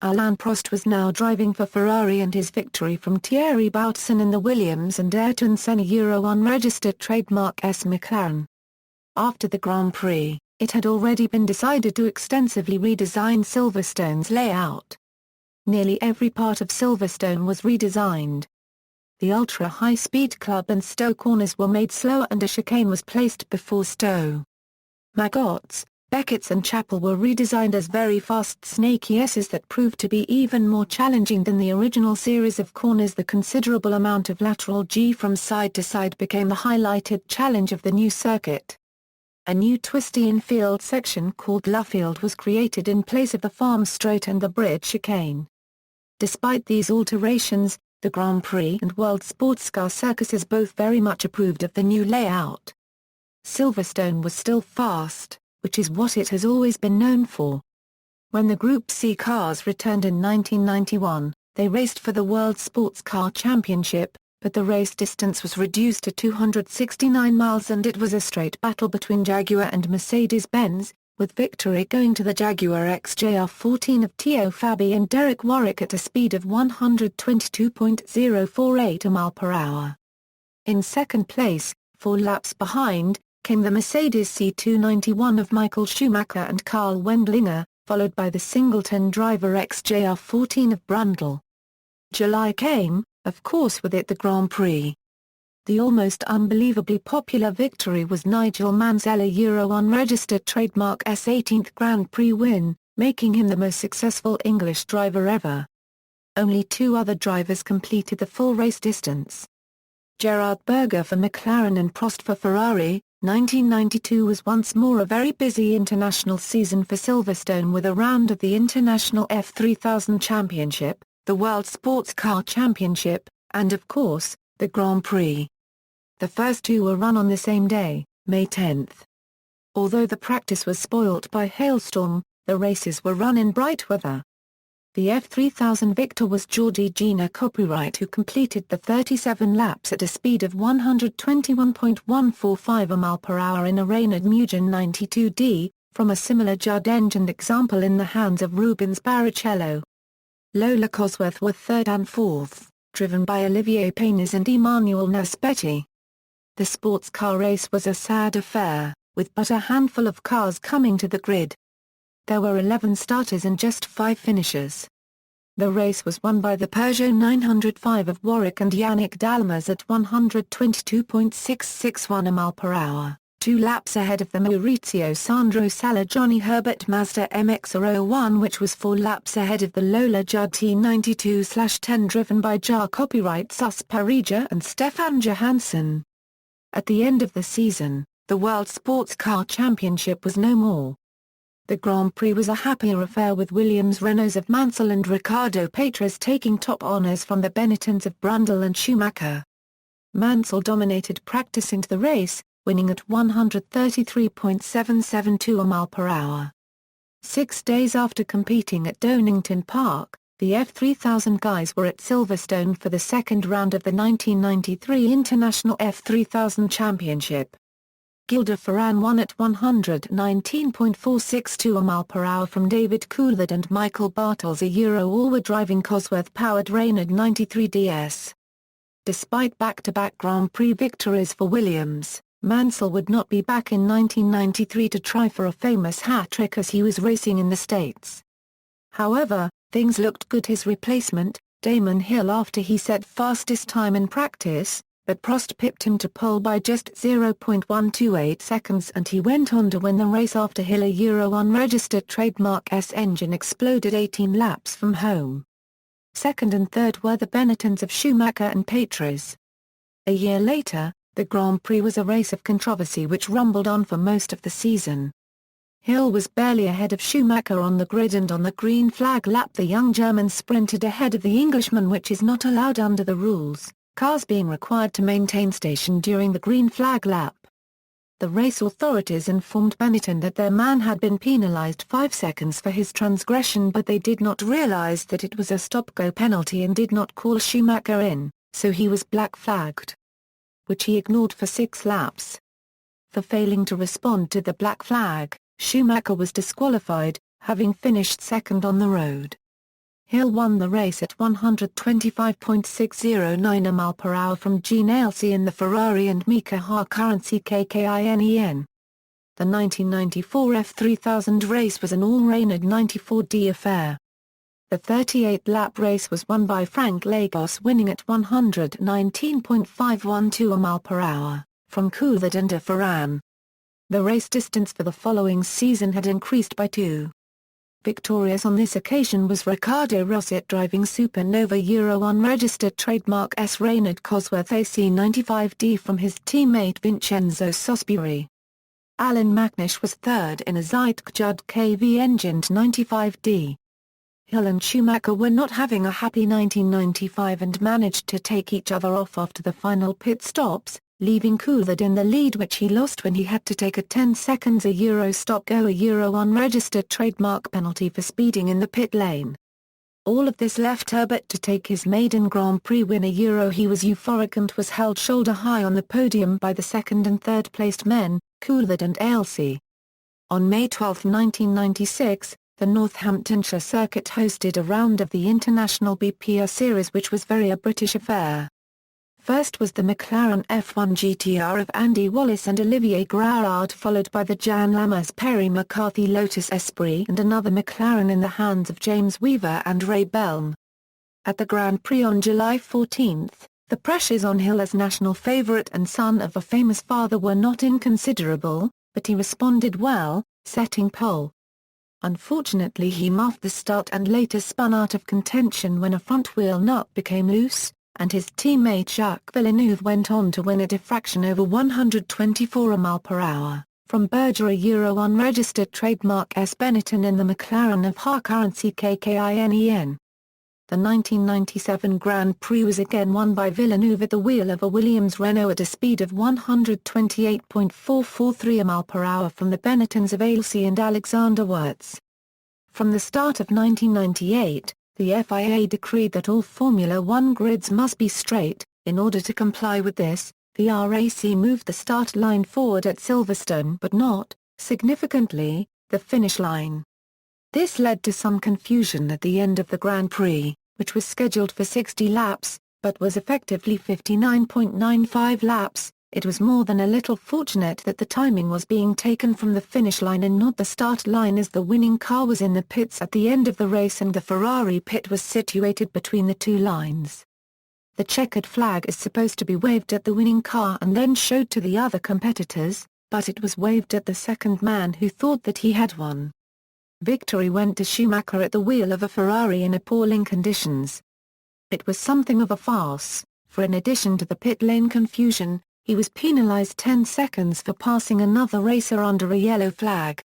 Alain Prost was now driving for Ferrari and his victory from Thierry Boutsen in the Williams and Ayrton Senna Euro unregistered trademark S McLaren. After the Grand Prix, it had already been decided to extensively redesign Silverstone's layout. Nearly every part of Silverstone was redesigned. The ultra-high-speed club and Stowe corners were made slower and a chicane was placed before Stowe. Magotts, Beckett's and Chapel were redesigned as very fast snaky S's that proved to be even more challenging than the original series of corners. The considerable amount of lateral G from side to side became the highlighted challenge of the new circuit. a new twisty infield section called Luffield was created in place of the Farm Straight and the bridge chicane. Despite these alterations, the Grand Prix and World Sportscar circuses both very much approved of the new layout. Silverstone was still fast, which is what it has always been known for. When the Group C cars returned in 1991, they raced for the World Sportscar Championship, but the race distance was reduced to 269 miles and it was a straight battle between Jaguar and Mercedes-Benz, with victory going to the Jaguar XJR14 of Teo Fabi and Derek Warwick at a speed of 122.048 mph. In second place, 4 laps behind, came the Mercedes C291 of Michael Schumacher and Karl Wendlinger, followed by the Singleton driver XJR14 of Brundle. July came, of course, with it the Grand Prix. The almost unbelievably popular victory was Nigel Mansell's Euro 1 registered trademark S18th Grand Prix win, making him the most successful English driver ever. Only 2 other drivers completed the full race distance. Gerhard Berger for McLaren and Prost for Ferrari. 1992 was once more a very busy international season for Silverstone with a round of the International F3000 Championship, the World Sports Car Championship, and of course, the Grand Prix. The first 2 were run on the same day, May 10. Although the practice was spoilt by hailstorm, the races were run in bright weather. The F3000 victor was Georgi Gina Copyright, who completed the 37 laps at a speed of 121.145 mph in a Reynard Mugen 92D, from a similar Judd-engined example in the hands of Rubens Barrichello. Lola Cosworth were 3rd and 4th, driven by Olivier Panis and Emmanuel Naspetti. The sports car race was a sad affair, with but a handful of cars coming to the grid. There were 11 starters and just 5 finishers. The race was won by the Peugeot 905 of Warwick and Yannick Dalmas at 122.661 mph, 2 laps ahead of the Maurizio Sandro Sala Johnny Herbert Mazda MX-01, which was 4 laps ahead of the Lola Judd T92/10 driven by JAR Copyright Sus Parija and Stefan Johansson. At the end of the season, the World Sports Car Championship was no more. The Grand Prix was a happier affair with Williams Renaults of Mansell and Ricardo Patrese taking top honours from the Benettons of Brundle and Schumacher. Mansell dominated practice into the race, winning at 133.772 mph. 6 days after competing at Donington Park, the F3000 guys were at Silverstone for the second round of the 1993 International F3000 Championship. Gilda Ferran won at 119.462 mph from David Coulthard and Michael Bartels, a Euro all-wheel driving Cosworth-powered Reynard 93DS. Despite back-to-back Grand Prix victories for Williams, Mansell would not be back in 1993 to try for a famous hat-trick as he was racing in the States. However, things looked good. His replacement, Damon Hill, after he set fastest time in practice, but Prost pipped him to pole by just 0.128 seconds and he went on to win the race after Hill, a Euro 1 registered trademark S engine, exploded 18 laps from home. Second and third were the Benettons of Schumacher and Patrese. A year later, the Grand Prix was a race of controversy which rumbled on for most of the season. Hill was barely ahead of Schumacher on the grid, and on the green flag lap the young German sprinted ahead of the Englishman, which is not allowed under the rules, cars being required to maintain station during the green flag lap. The race authorities informed Benetton that their man had been penalised 5 seconds for his transgression, but they did not realise that it was a stop-go penalty and did not call Schumacher in, so he was black flagged, which he ignored for 6 laps. For failing to respond to the black flag, Schumacher was disqualified, having finished second on the road. Hill won the race at 125.609 mph from Gene Ailsey in the Ferrari and Mika Hakkinen KKINEN. The 1994 F3000 race was an all-Reynard 94D affair. The 38-lap race was won by Frank Lagos, winning at 119.512 mph, from Coulthard and de Ferran. The race distance for the following season had increased by 2. Victorious on this occasion was Riccardo Rosset driving Supernova Euro 1 registered trademark S Reynard Cosworth AC95D from his teammate Vincenzo Sosbury. Alan McNish was third in a Zeitgeist KV-engined 95D. Hill and Schumacher were not having a happy 1995 and managed to take each other off after the final pit stops, leaving Coulthard in the lead, which he lost when he had to take a 10 seconds a Euro stop-go unregistered trademark penalty for speeding in the pit lane. All of this left Herbert to take his maiden Grand Prix win a He was euphoric and was held shoulder-high on the podium by the second and third-placed men, Coulthard and Ailsey. On May 12, 1996, the Northamptonshire Circuit hosted a round of the International BPR Series, which was very a British affair. First was the McLaren F1 GTR of Andy Wallace and Olivier Grouard, followed by the Jan Lammers Perry McCarthy Lotus Esprit and another McLaren in the hands of James Weaver and Ray Belm. At the Grand Prix on July 14, the pressures on Hill as national favourite and son of a famous father were not inconsiderable, but he responded well, setting pole. Unfortunately, he muffed the start and later spun out of contention when a front wheel nut became loose, and his teammate Jacques Villeneuve went on to win at a fraction over 124 mph, from Berger unregistered trademark S. Benetton in the McLaren of hard currency KKINEN. The 1997 Grand Prix was again won by Villeneuve at the wheel of a Williams Renault at a speed of 128.443 mph from the Benettons of Ailsey and Alexander Wurz. From the start of 1998, the FIA decreed that all Formula One grids must be straight. In order to comply with this, the RAC moved the start line forward at Silverstone but not, significantly, the finish line. This led to some confusion at the end of the Grand Prix, which was scheduled for 60 laps, but was effectively 59.95 laps. It was more than a little fortunate that the timing was being taken from the finish line and not the start line, as the winning car was in the pits at the end of the race and the Ferrari pit was situated between the two lines. The checkered flag is supposed to be waved at the winning car and then showed to the other competitors, but it was waved at the second man who thought that he had one. Victory went to Schumacher at the wheel of a Ferrari in appalling conditions. It was something of a farce, for in addition to the pit lane confusion, he was penalized 10 seconds for passing another racer under a yellow flag.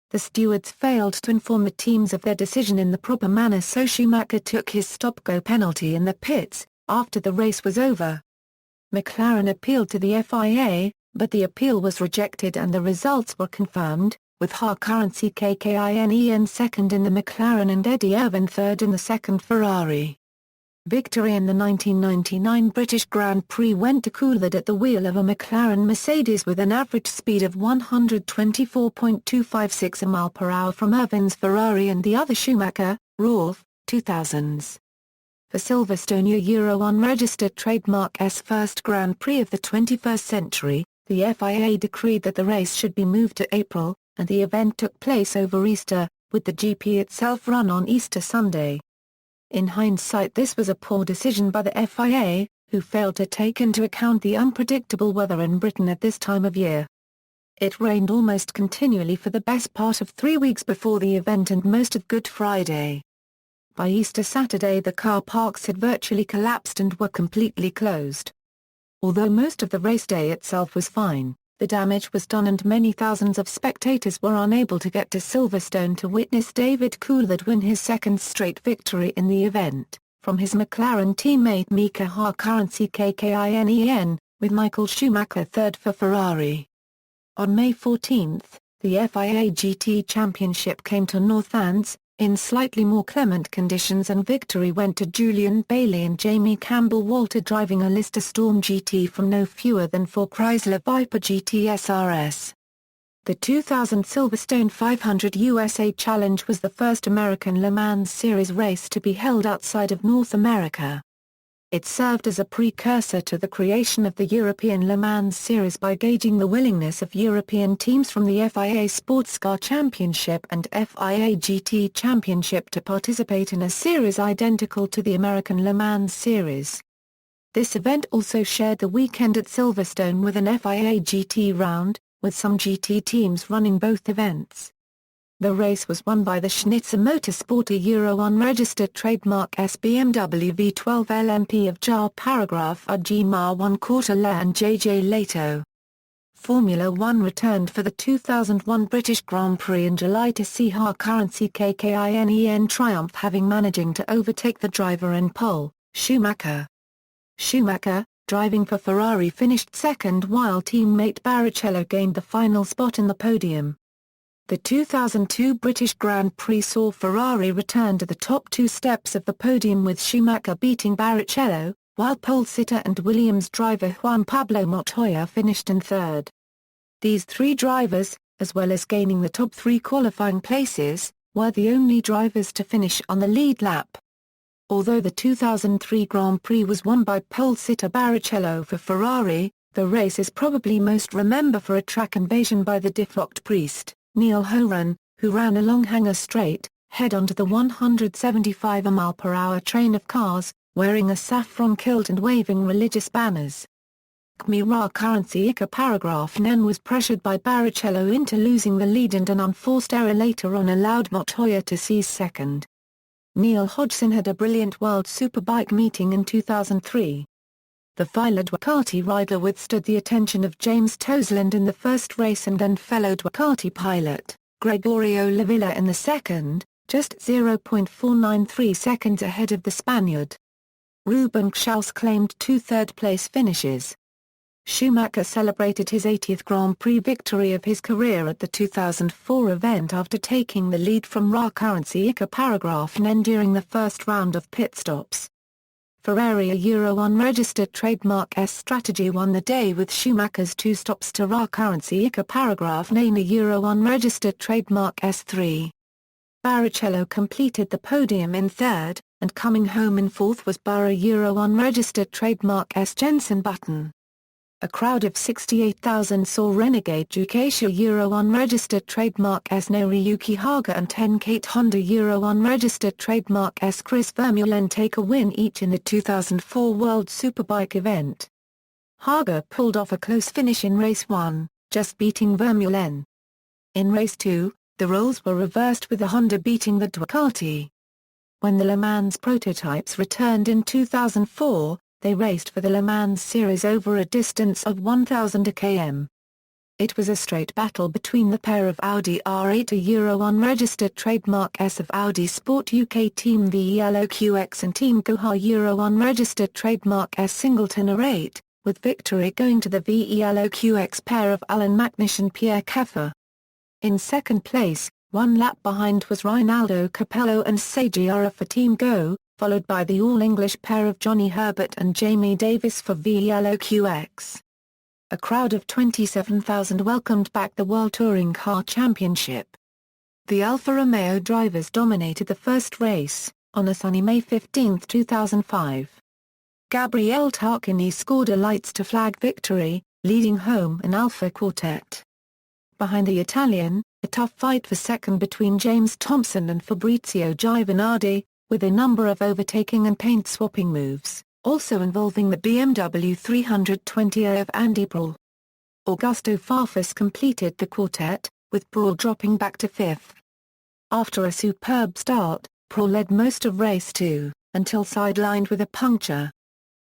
The stewards failed to inform the teams of their decision in the proper manner, so Schumacher took his stop-go penalty in the pits, after the race was over. McLaren appealed to the FIA, but the appeal was rejected and the results were confirmed, with hard currency KKINEN second in the McLaren and Eddie Irvine third in the second Ferrari. Victory in the 1999 British Grand Prix went to Coulthard at the wheel of a McLaren Mercedes with an average speed of 124.256 mph from Irvine's Ferrari and the other Schumacher, Rolf, 2000s. For Silverstone unregistered trademark S first Grand Prix of the 21st century, the FIA decreed that the race should be moved to April, and the event took place over Easter, with the GP itself run on Easter Sunday. In hindsight, this was a poor decision by the FIA, who failed to take into account the unpredictable weather in Britain at this time of year. It rained almost continually for the best part of 3 weeks before the event and most of Good Friday. By Easter Saturday, the car parks had virtually collapsed and were completely closed. Although most of the race day itself was fine, the damage was done and many thousands of spectators were unable to get to Silverstone to witness David Coulthard win his second straight victory in the event, from his McLaren teammate Mika Hakkinen KKINEN, with Michael Schumacher third for Ferrari. On May 14, the FIA GT Championship came to Northants, in slightly more clement conditions, and victory went to Julian Bailey and Jamie Campbell-Walter driving a Lister Storm GT from no fewer than 4 Chrysler Viper GT SRS. The 2000 Silverstone 500 USA Challenge was the first American Le Mans Series race to be held outside of North America. It served as a precursor to the creation of the European Le Mans Series by gauging the willingness of European teams from the FIA Sports Car Championship and FIA GT Championship to participate in a series identical to the American Le Mans Series. This event also shared the weekend at Silverstone with an FIA GT round, with some GT teams running both events. The race was won by the Schnitzer Motorsport unregistered trademark SBMW V12 LMP of JAR paragraph UG Ma 1/4 Le and JJ Lato. Formula One returned for the 2001 British Grand Prix in July to see Currency KKINEN triumph, having managing to overtake the driver in pole, Schumacher. Schumacher, driving for Ferrari, finished second while teammate Barrichello gained the final spot in the podium. The 2002 British Grand Prix saw Ferrari return to the top two steps of the podium with Schumacher beating Barrichello, while pole-sitter and Williams driver Juan Pablo Montoya finished in third. These three drivers, as well as gaining the top three qualifying places, were the only drivers to finish on the lead lap. Although the 2003 Grand Prix was won by pole-sitter Barrichello for Ferrari, the race is probably most remembered for a track invasion by the defrocked priest, Neil Horan, who ran along Hanger Straight, head-on to the 175 mph train of cars, wearing a saffron kilt and waving religious banners. Khmer Currency Ika paragraph Nen was pressured by Barrichello into losing the lead, and an unforced error later on allowed Montoya to seize second. Neil Hodgson had a brilliant World Superbike meeting in 2003. The Fila Ducati rider withstood the attention of James Toseland in the first race and then fellow Ducati pilot, Gregorio Lavilla, in the second, just 0.493 seconds ahead of the Spaniard. Ruben Schaus claimed two third-place finishes. Schumacher celebrated his 80th Grand Prix victory of his career at the 2004 event after taking the lead from Currency Ika paragraph Nen during the first round of pit stops. Ferrari, a Euro unregistered trademark S strategy, won the day with Schumacher's two stops to Currency Ika paragraph Nen, a Euro unregistered trademark S3. Barrichello completed the podium in third, and coming home in fourth was Burra Euro unregistered trademark S Jenson Button. A crowd of 68,000 saw renegade Ducatia Euro unregistered trademark S Noriyuki Haga and 10 Kate Honda Euro unregistered trademark S Chris Vermeulen take a win each in the 2004 World Superbike event. Haga pulled off a close finish in race 1, just beating Vermeulen. In race 2, the roles were reversed with the Honda beating the Ducati. When the Le Mans prototypes returned in 2004, they raced for the Le Mans Series over a distance of 1,000 km. It was a straight battle between the pair of Audi R8, a Euro unregistered trademark S of Audi Sport UK Team VELOQX, and Team Goha Euro unregistered trademark S Singleton R8, with victory going to the VELOQX pair of Alan McNish and Pierre Keffer. In second place, one lap behind, was Rinaldo Capello and Sagiara for Team Go, followed by the all-English pair of Johnny Herbert and Jamie Davis for VELOQX. A crowd of 27,000 welcomed back the World Touring Car Championship. The Alfa Romeo drivers dominated the first race, on a sunny May 15, 2005. Gabriele Tarquini scored a lights-to-flag victory, leading home an Alfa quartet. Behind the Italian, a tough fight for second between James Thompson and Fabrizio Giovanardi, with a number of overtaking and paint-swapping moves, also involving the BMW 320i of Andy Brawl. Augusto Farfus completed the quartet, with Brawl dropping back to fifth. After a superb start, Brawl led most of race 2, until sidelined with a puncture.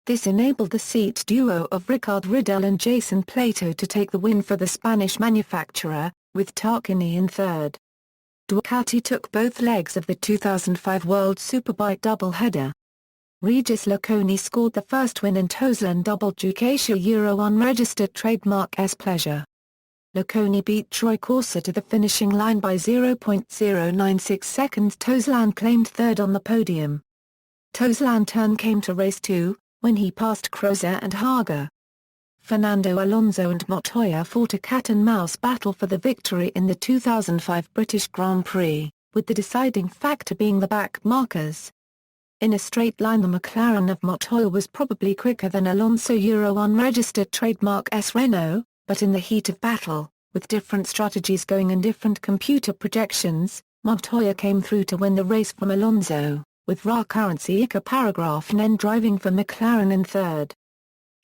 This enabled the seat duo of Ricard Riddell and Jason Plato to take the win for the Spanish manufacturer, with Tarquini in third. Ducati took both legs of the 2005 World Superbike doubleheader. Regis Laconi scored the first win, and Toseland doubled Ducatia Euro unregistered trademark S Pleasure. Laconi beat Troy Corsa to the finishing line by 0.096 seconds. Toseland claimed third on the podium. Toseland's turn came to race 2, when he passed Crozer and Haga. Fernando Alonso and Montoya fought a cat-and-mouse battle for the victory in the 2005 British Grand Prix, with the deciding factor being the back markers. In a straight line, the McLaren of Montoya was probably quicker than Alonso Euro unregistered trademark S Renault, but in the heat of battle, with different strategies going and different computer projections, Montoya came through to win the race from Alonso, with Currency Ika paragraph Nen driving for McLaren in third.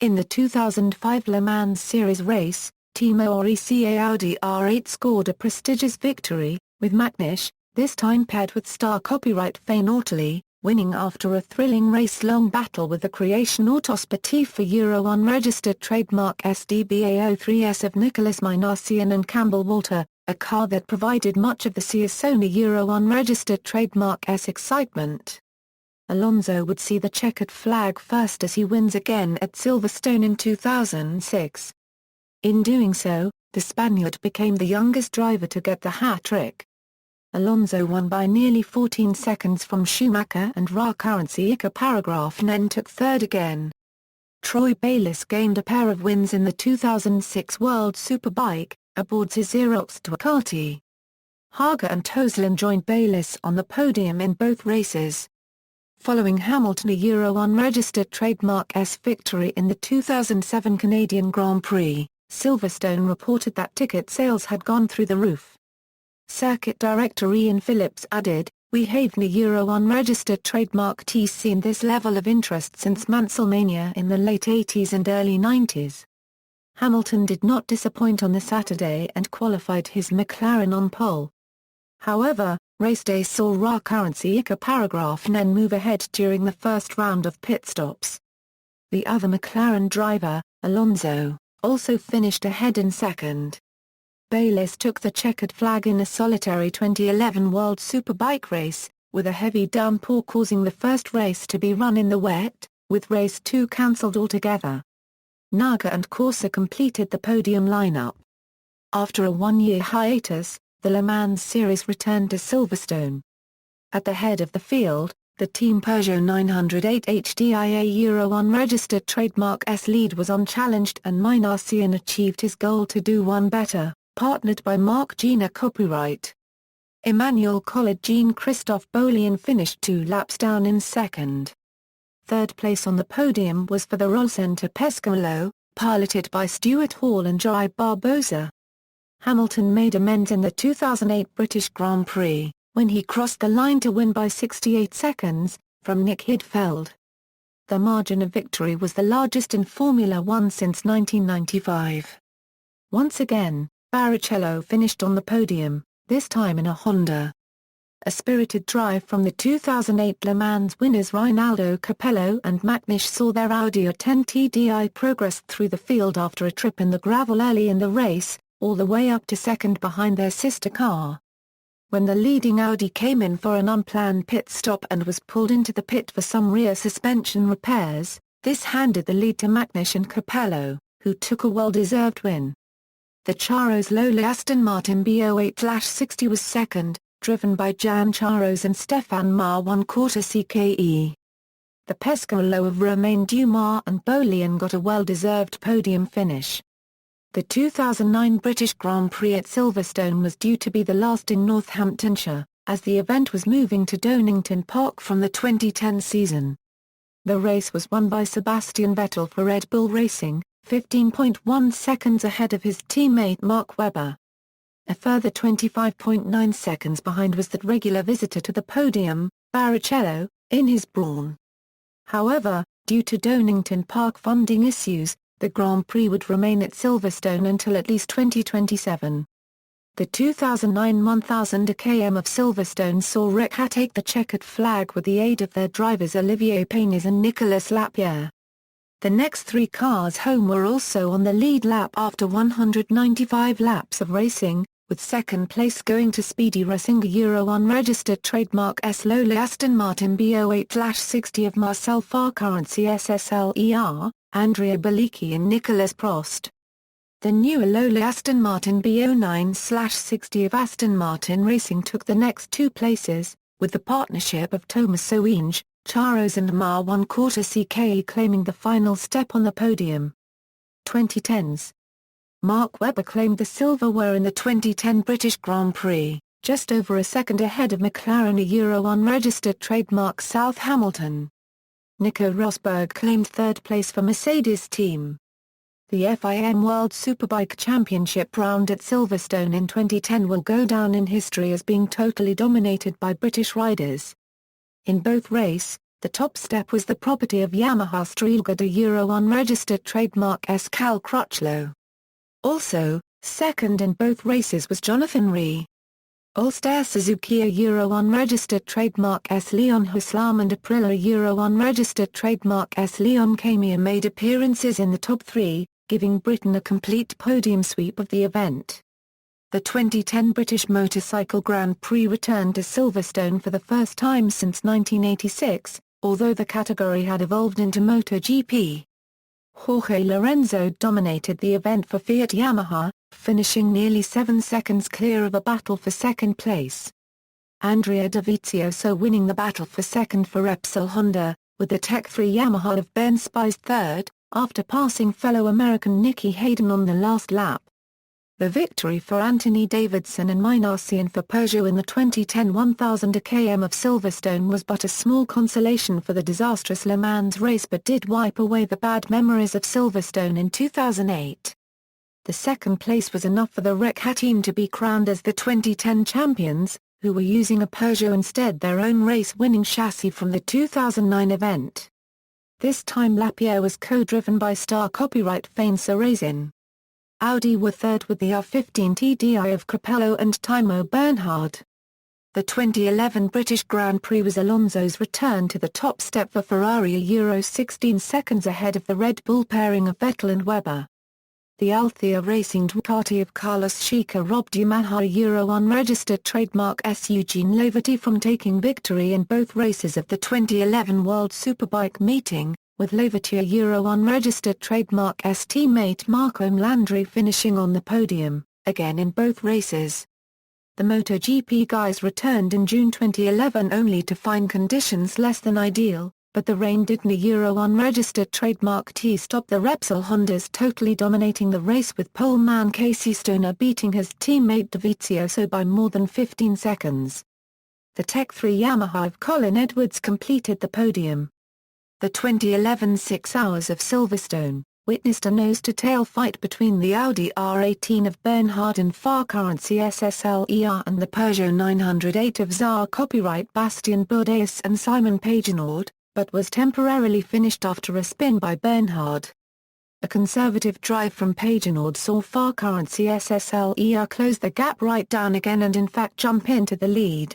In the 2005 Le Mans Series race, Team ORECA Audi R8 scored a prestigious victory, with McNish, this time paired with star copyright Fane Ortoley, winning after a thrilling race-long battle with the Creation Autosportive for Euro 1 registered trademark SDBA03S of Nicholas Minasian and Campbell Walter, a car that provided much of the Sony Euro 1 registered trademark S excitement. Alonso would see the checkered flag first as he wins again at Silverstone in 2006. In doing so, the Spaniard became the youngest driver to get the hat-trick. Alonso won by nearly 14 seconds from Schumacher, and Raikkonen paragraph Nen took third again. Troy Bayliss gained a pair of wins in the 2006 World Superbike, aboard his Xerox Ducati. Haga and Toslan joined Bayliss on the podium in both races. Following Hamilton a Euro 1 registered trademark S victory in the 2007 Canadian Grand Prix, Silverstone reported that ticket sales had gone through the roof. Circuit director Ian Phillips added, "We haven't a Euro 1 registered trademark T seen this level of interest since Mansellmania in the late 80s and early 90s. Hamilton did not disappoint on the Saturday and qualified his McLaren on pole. However, race day saw Raikkonen paragraph Nen move ahead during the first round of pit stops. The other McLaren driver, Alonso, also finished ahead in second. Bayliss took the checkered flag in a solitary 2011 World Superbike race, with a heavy downpour causing the first race to be run in the wet, with race 2 cancelled altogether. Naga and Corsa completed the podium lineup. After a one-year hiatus, the Le Mans Series returned to Silverstone. At the head of the field, the Team Peugeot 908 HDIA Euro 1 registered trademark S lead was unchallenged, and Minasian achieved his goal to do one better, partnered by Marc Gina copyright. Emmanuel Collard Jean-Christophe Boulian finished 2 laps down in second. Third place on the podium was for the Rollcenter Pescarolo, piloted by Stuart Hall and Joey Barbosa. Hamilton made amends in the 2008 British Grand Prix, when he crossed the line to win by 68 seconds, from Nick Heidfeld. The margin of victory was the largest in Formula One since 1995. Once again, Barrichello finished on the podium, this time in a Honda. A spirited drive from the 2008 Le Mans winners Rinaldo Capello and Macnish saw their Audi A10 TDI progress through the field after a trip in the gravel early in the race, all the way up to second behind their sister car. When the leading Audi came in for an unplanned pit stop and was pulled into the pit for some rear suspension repairs, this handed the lead to Macnish and Capello, who took a well-deserved win. The Charo's Lola Aston Martin B08/60 was second, driven by Jan Charos and Stefan Mar 1/4 CKE. The Pescarolo of Romain Dumas and Boulian got a well-deserved podium finish. The 2009 British Grand Prix at Silverstone was due to be the last in Northamptonshire, as the event was moving to Donington Park from the 2010 season. The race was won by Sebastian Vettel for Red Bull Racing, 15.1 seconds ahead of his teammate Mark Webber. A further 25.9 seconds behind was that regular visitor to the podium, Barrichello, in his Brawn. However, due to Donington Park funding issues, the Grand Prix would remain at Silverstone until at least 2027. The 2009 1000 km of Silverstone saw Rekha take the checkered flag with the aid of their drivers Olivier Panis and Nicolas Lapierre. The next 3 cars home were also on the lead lap after 195 laps of racing, with second place going to Speedy Racing Euro 1 registered trademark S Lola Aston Martin B08/60 of Marcel Farquhar CSSLER, Andrea Bellicchi and Nicolas Prost. The newer Lola Aston Martin B09/60 of Aston Martin Racing took the next 2 places, with the partnership of Thomas Soinge, Charos and Mar 1/4 CKE claiming the final step on the podium. 2010s. Mark Webber claimed the silverware in the 2010 British Grand Prix, just over a second ahead of McLaren a Euro 1 registered trademark South Hamilton. Nico Rosberg claimed third place for Mercedes team. The FIM World Superbike Championship round at Silverstone in 2010 will go down in history as being totally dominated by British riders. In both races, the top step was the property of Yamaha Streelgard a Euro 1 registered trademark S Cal Crutchlow. Also, second in both races was Jonathan Rea. Ulster Suzuki a Euro 1 registered trademark S. Leon Haslam and Aprilia Euro 1 registered trademark S. Leon Camia made appearances in the top three, giving Britain a complete podium sweep of the event. The 2010 British Motorcycle Grand Prix returned to Silverstone for the first time since 1986, although the category had evolved into MotoGP. Jorge Lorenzo dominated the event for Fiat Yamaha, finishing nearly 7 seconds clear of a battle for second place. Andrea Dovizioso winning the battle for second for Repsol Honda, with the Tech 3 Yamaha of Ben Spies third, after passing fellow American Nicky Hayden on the last lap. The victory for Anthony Davidson and Minarsian for Peugeot in the 2010 1000 km of Silverstone was but a small consolation for the disastrous Le Mans race but did wipe away the bad memories of Silverstone in 2008. The second place was enough for the Rekha team to be crowned as the 2010 champions, who were using a Peugeot instead their own race-winning chassis from the 2009 event. This time Lapierre was co-driven by star copyright Fainsa Racing. Audi were third with the R15 TDI of Capello and Timo Bernhard. The 2011 British Grand Prix was Alonso's return to the top step for Ferrari a Euro 16 seconds ahead of the Red Bull pairing of Vettel and Webber. The Althea Racing Ducati of Carlos Schika robbed Yamaha a Euro 1 registered trademark S. Eugene Lovetti from taking victory in both races of the 2011 World Superbike meeting, with Lovetti a Euro 1 registered trademark S. teammate Marco Melandri finishing on the podium, again in both races. The MotoGP guys returned in June 2011 only to find conditions less than ideal, but the rain didn't a Euro 1 registered trademark T stop the Repsol Hondas totally dominating the race with poleman Casey Stoner beating his teammate Dovizioso by more than 15 seconds. The Tech 3 Yamaha of Colin Edwards completed the podium. The 2011 6 Hours of Silverstone witnessed a nose-to-tail fight between the Audi R18 of Bernhard and Farkarancy SSLER and the Peugeot 908 of Tsar copyright Bastien Bourdais and Simon Pagenaud, but was temporarily finished after a spin by Bernhard. A conservative drive from Pagenaud saw Farkarancy SSLER close the gap right down again and in fact jump into the lead.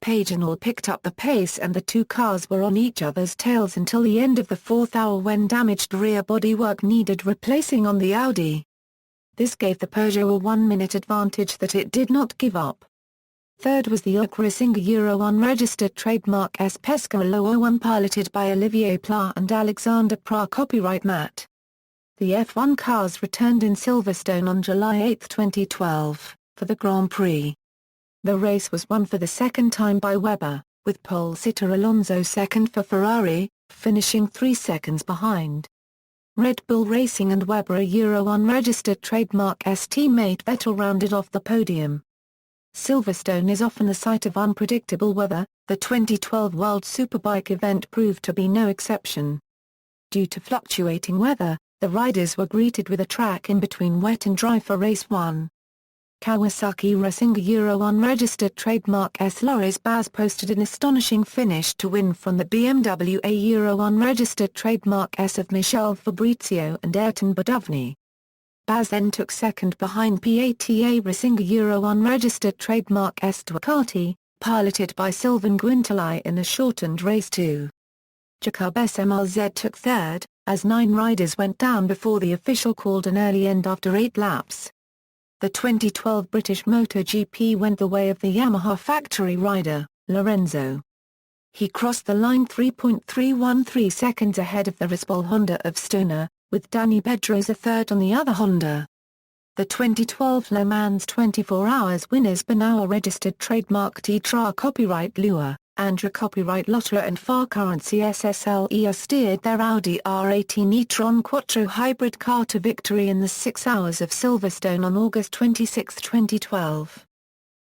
Pagenaud picked up the pace and the two cars were on each other's tails until the end of the fourth hour when damaged rear bodywork needed replacing on the Audi. This gave the Peugeot a 1-minute advantage that it did not give up. Third was the Ukra Singer Euro 1 registered trademark S. Pescarolo 01 piloted by Olivier Pla and Alexander Pra copyright Matt. The F1 cars returned in Silverstone on July 8, 2012, for the Grand Prix. The race was won for the second time by Webber, with pole-sitter Alonso second for Ferrari, finishing 3 seconds behind. Red Bull Racing and Webber a Euro 1 registered trademark S teammate Vettel rounded off the podium. Silverstone is often the site of unpredictable weather, the 2012 World Superbike event proved to be no exception. Due to fluctuating weather, the riders were greeted with a track in between wet and dry for race 1. Kawasaki Racing Euro 1 registered trademark S. Loris Baz posted an astonishing finish to win from the BMW A Euro 1 registered trademark S of Michel Fabrizio and Ayrton Badovny. Baz then took second behind PATA Racing Euro 1 registered trademark S Ducati, piloted by Sylvain Guintoli in a shortened race 2. Jacob SMLZ took third, as 9 riders went down before the official called an early end after 8 laps. The 2012 British MotoGP went the way of the Yamaha factory rider, Lorenzo. He crossed the line 3.313 seconds ahead of the Repsol Honda of Stoner, with Danny Pedrosa third on the other Honda. The 2012 Le Mans 24 Hours winners Benoit registered trademark T-Tra copyright Lua, Andra copyright Lotterer and Farkarancy SSLER steered their Audi R18 e-tron Quattro hybrid car to victory in the 6 Hours of Silverstone on August 26, 2012.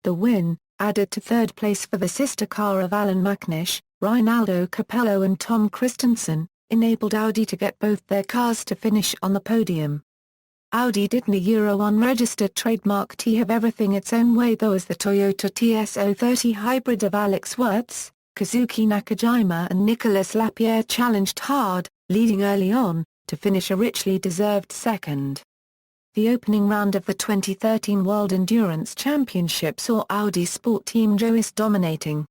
The win, added to third place for the sister car of Alan McNish, Rinaldo Capello and Tom Christensen, enabled Audi to get both their cars to finish on the podium. Audi didn't a Euro 1 registered trademark T have everything its own way though as the Toyota TS030 hybrid of Alex Wirtz, Kazuki Nakajima and Nicolas Lapierre challenged hard, leading early on, to finish a richly deserved second. The opening round of the 2013 World Endurance Championship saw Audi Sport Team Joest dominating.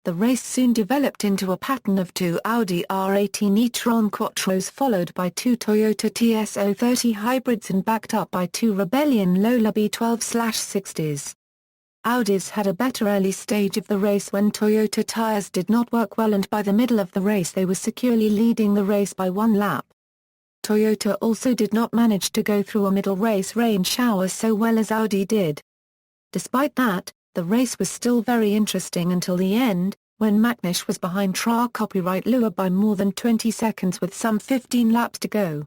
The race soon developed into a pattern of two Audi R18 e-tron Quattros followed by two Toyota TS030 hybrids and backed up by two Rebellion Lola B12/60s. Audis had a better early stage of the race when Toyota tyres did not work well, and by the middle of the race they were securely leading the race by one lap. Toyota also did not manage to go through a middle race rain shower so well as Audi did. Despite that, the race was still very interesting until the end, when Macnish was behind Tra Copyright Lua by more than 20 seconds with some 15 laps to go.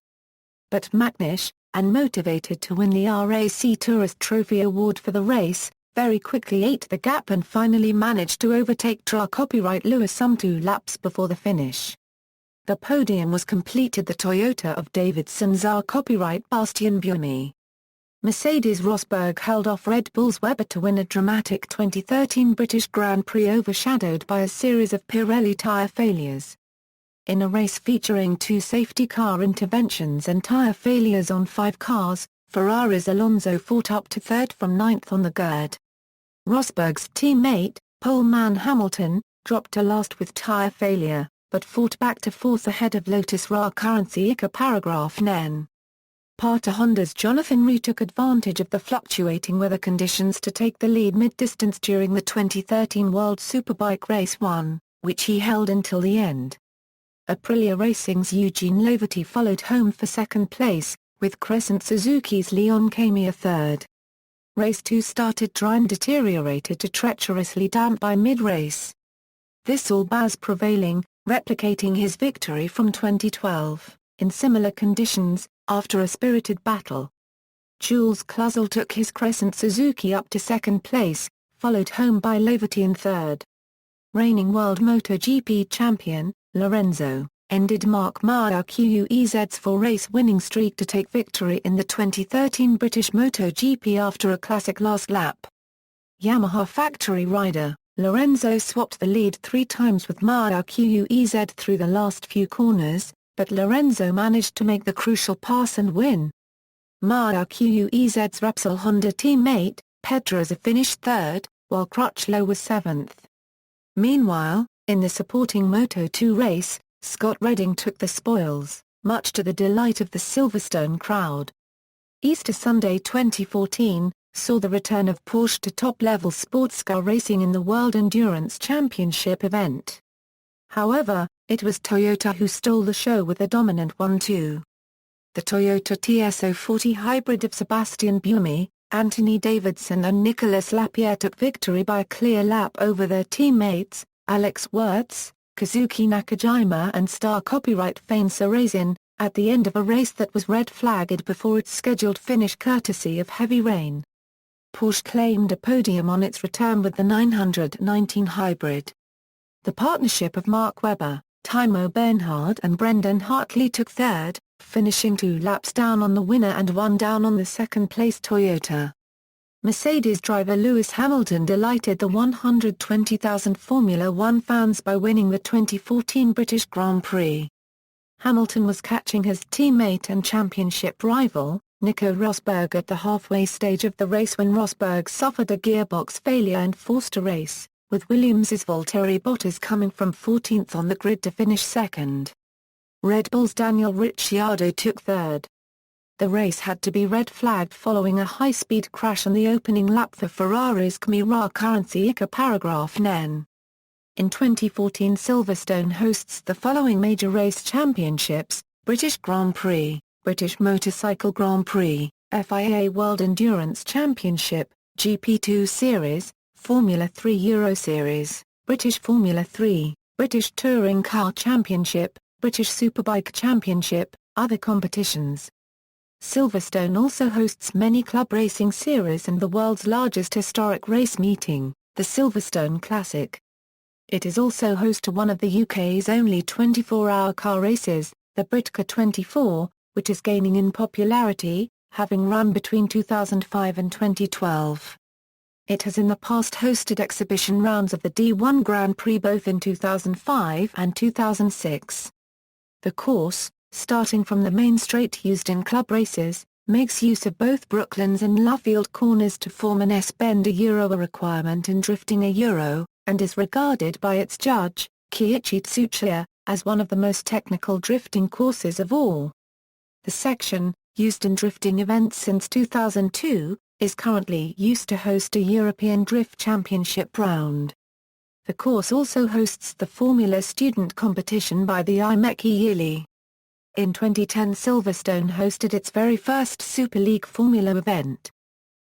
But Macnish, and motivated to win the RAC Tourist Trophy Award for the race, very quickly ate the gap and finally managed to overtake Tra Copyright Lua some 2 laps before the finish. The podium was completed the Toyota of Davidson's R Copyright Bastian Buemi. Mercedes Rosberg held off Red Bull's Webber to win a dramatic 2013 British Grand Prix overshadowed by a series of Pirelli tyre failures. In a race featuring 2 safety car interventions and tyre failures on 5 cars, Ferrari's Alonso fought up to third from ninth on the grid. Rosberg's teammate, poleman Hamilton, dropped to last with tyre failure, but fought back to fourth ahead of Lotus Ra Currency Ica Paragraph Nen. Pata Honda's Jonathan Rea took advantage of the fluctuating weather conditions to take the lead mid-distance during the 2013 World Superbike Race 1, which he held until the end. Aprilia Racing's Eugene Loverty followed home for second place, with Crescent Suzuki's Leon Camia third. Race 2 started dry and deteriorated to treacherously damp by mid-race. This saw Baz prevailing, replicating his victory from 2012, in similar conditions, after a spirited battle. Jules Cluzel took his Crescent Suzuki up to second place, followed home by Loverty in third. Reigning World MotoGP champion, Lorenzo, ended Marc Marquez's 4-race winning streak to take victory in the 2013 British MotoGP after a classic last lap. Yamaha factory rider, Lorenzo swapped the lead 3 times with Marquez through the last few corners, but Lorenzo managed to make the crucial pass and win. Marquez's Repsol Honda teammate, Pedrosa finished third, while Crutchlow was 7th. Meanwhile, in the supporting Moto2 race, Scott Redding took the spoils, much to the delight of the Silverstone crowd. Easter Sunday 2014 saw the return of Porsche to top-level sports car racing in the World Endurance Championship event. However, it was Toyota who stole the show with a dominant 1-2. The Toyota TS040 hybrid of Sebastian Buemi, Anthony Davidson and Nicolas Lapierre took victory by a clear lap over their teammates, Alex Wurz, Kazuki Nakajima and star copyright Fane Sarrazin, at the end of a race that was red-flagged before its scheduled finish courtesy of heavy rain. Porsche claimed a podium on its return with the 919 hybrid. The partnership of Mark Webber, Timo Bernhard and Brendan Hartley took third, finishing 2 laps down on the winner and 1 down on the second-place Toyota. Mercedes driver Lewis Hamilton delighted the 120,000 Formula One fans by winning the 2014 British Grand Prix. Hamilton was catching his teammate and championship rival, Nico Rosberg at the halfway stage of the race when Rosberg suffered a gearbox failure and forced a race, with Williams' Valtteri Bottas coming from 14th on the grid to finish second. Red Bull's Daniel Ricciardo took third. The race had to be red-flagged following a high-speed crash on the opening lap for Ferrari's Kimi Currency Ica Paragraph Nen. In 2014 Silverstone hosts the following major race championships: British Grand Prix, British Motorcycle Grand Prix, FIA World Endurance Championship, GP2 Series, Formula 3 Euro Series, British Formula 3, British Touring Car Championship, British Superbike Championship, other competitions. Silverstone also hosts many club racing series and the world's largest historic race meeting, the Silverstone Classic. It is also host to one of the UK's only 24-hour car races, the Britcar 24, which is gaining in popularity, having run between 2005 and 2012. It has in the past hosted exhibition rounds of the D1 Grand Prix both in 2005 and 2006. The course, starting from the main straight used in club races, makes use of both Brooklands and Luffield corners to form an S-bend a requirement in drifting a and is regarded by its judge, Kiichi Tsuchiya, as one of the most technical drifting courses of all. The section, used in drifting events since 2002, is currently used to host a European Drift Championship round. The course also hosts the Formula Student competition by the IMEC yearly. In 2010 Silverstone hosted its very first Super League Formula event.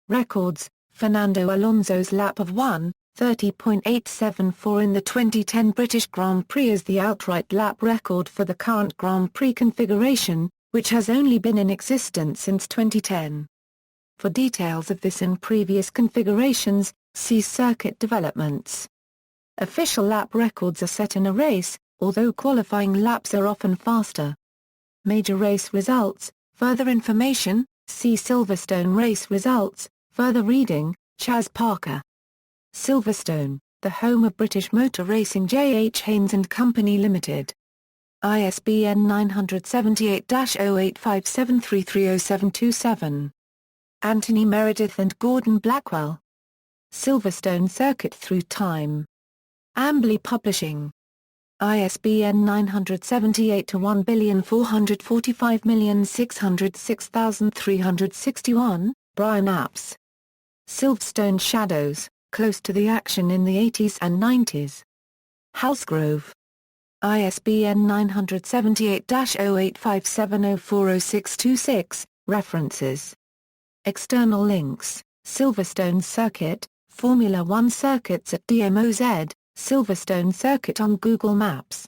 Records: Fernando Alonso's lap of 1:30.874 in the 2010 British Grand Prix is the outright lap record for the current Grand Prix configuration, which has only been in existence since 2010. For details of this and previous configurations, see circuit developments. Official lap records are set in a race, although qualifying laps are often faster. Major race results, further information, see Silverstone race results, further reading, Chas Parker. Silverstone, the home of British motor racing J. H. Haynes and Company Limited. ISBN 978-0857330727. Anthony Meredith and Gordon Blackwell. Silverstone Circuit Through Time. Amberley Publishing. ISBN 978-1,445,606,361, Brian Apps. Silverstone Shadows, Close to the Action in the 80s and 90s. Halsgrove. ISBN 978-0857040626, references. External links: Silverstone Circuit, Formula One circuits at DMOZ, Silverstone Circuit on Google Maps.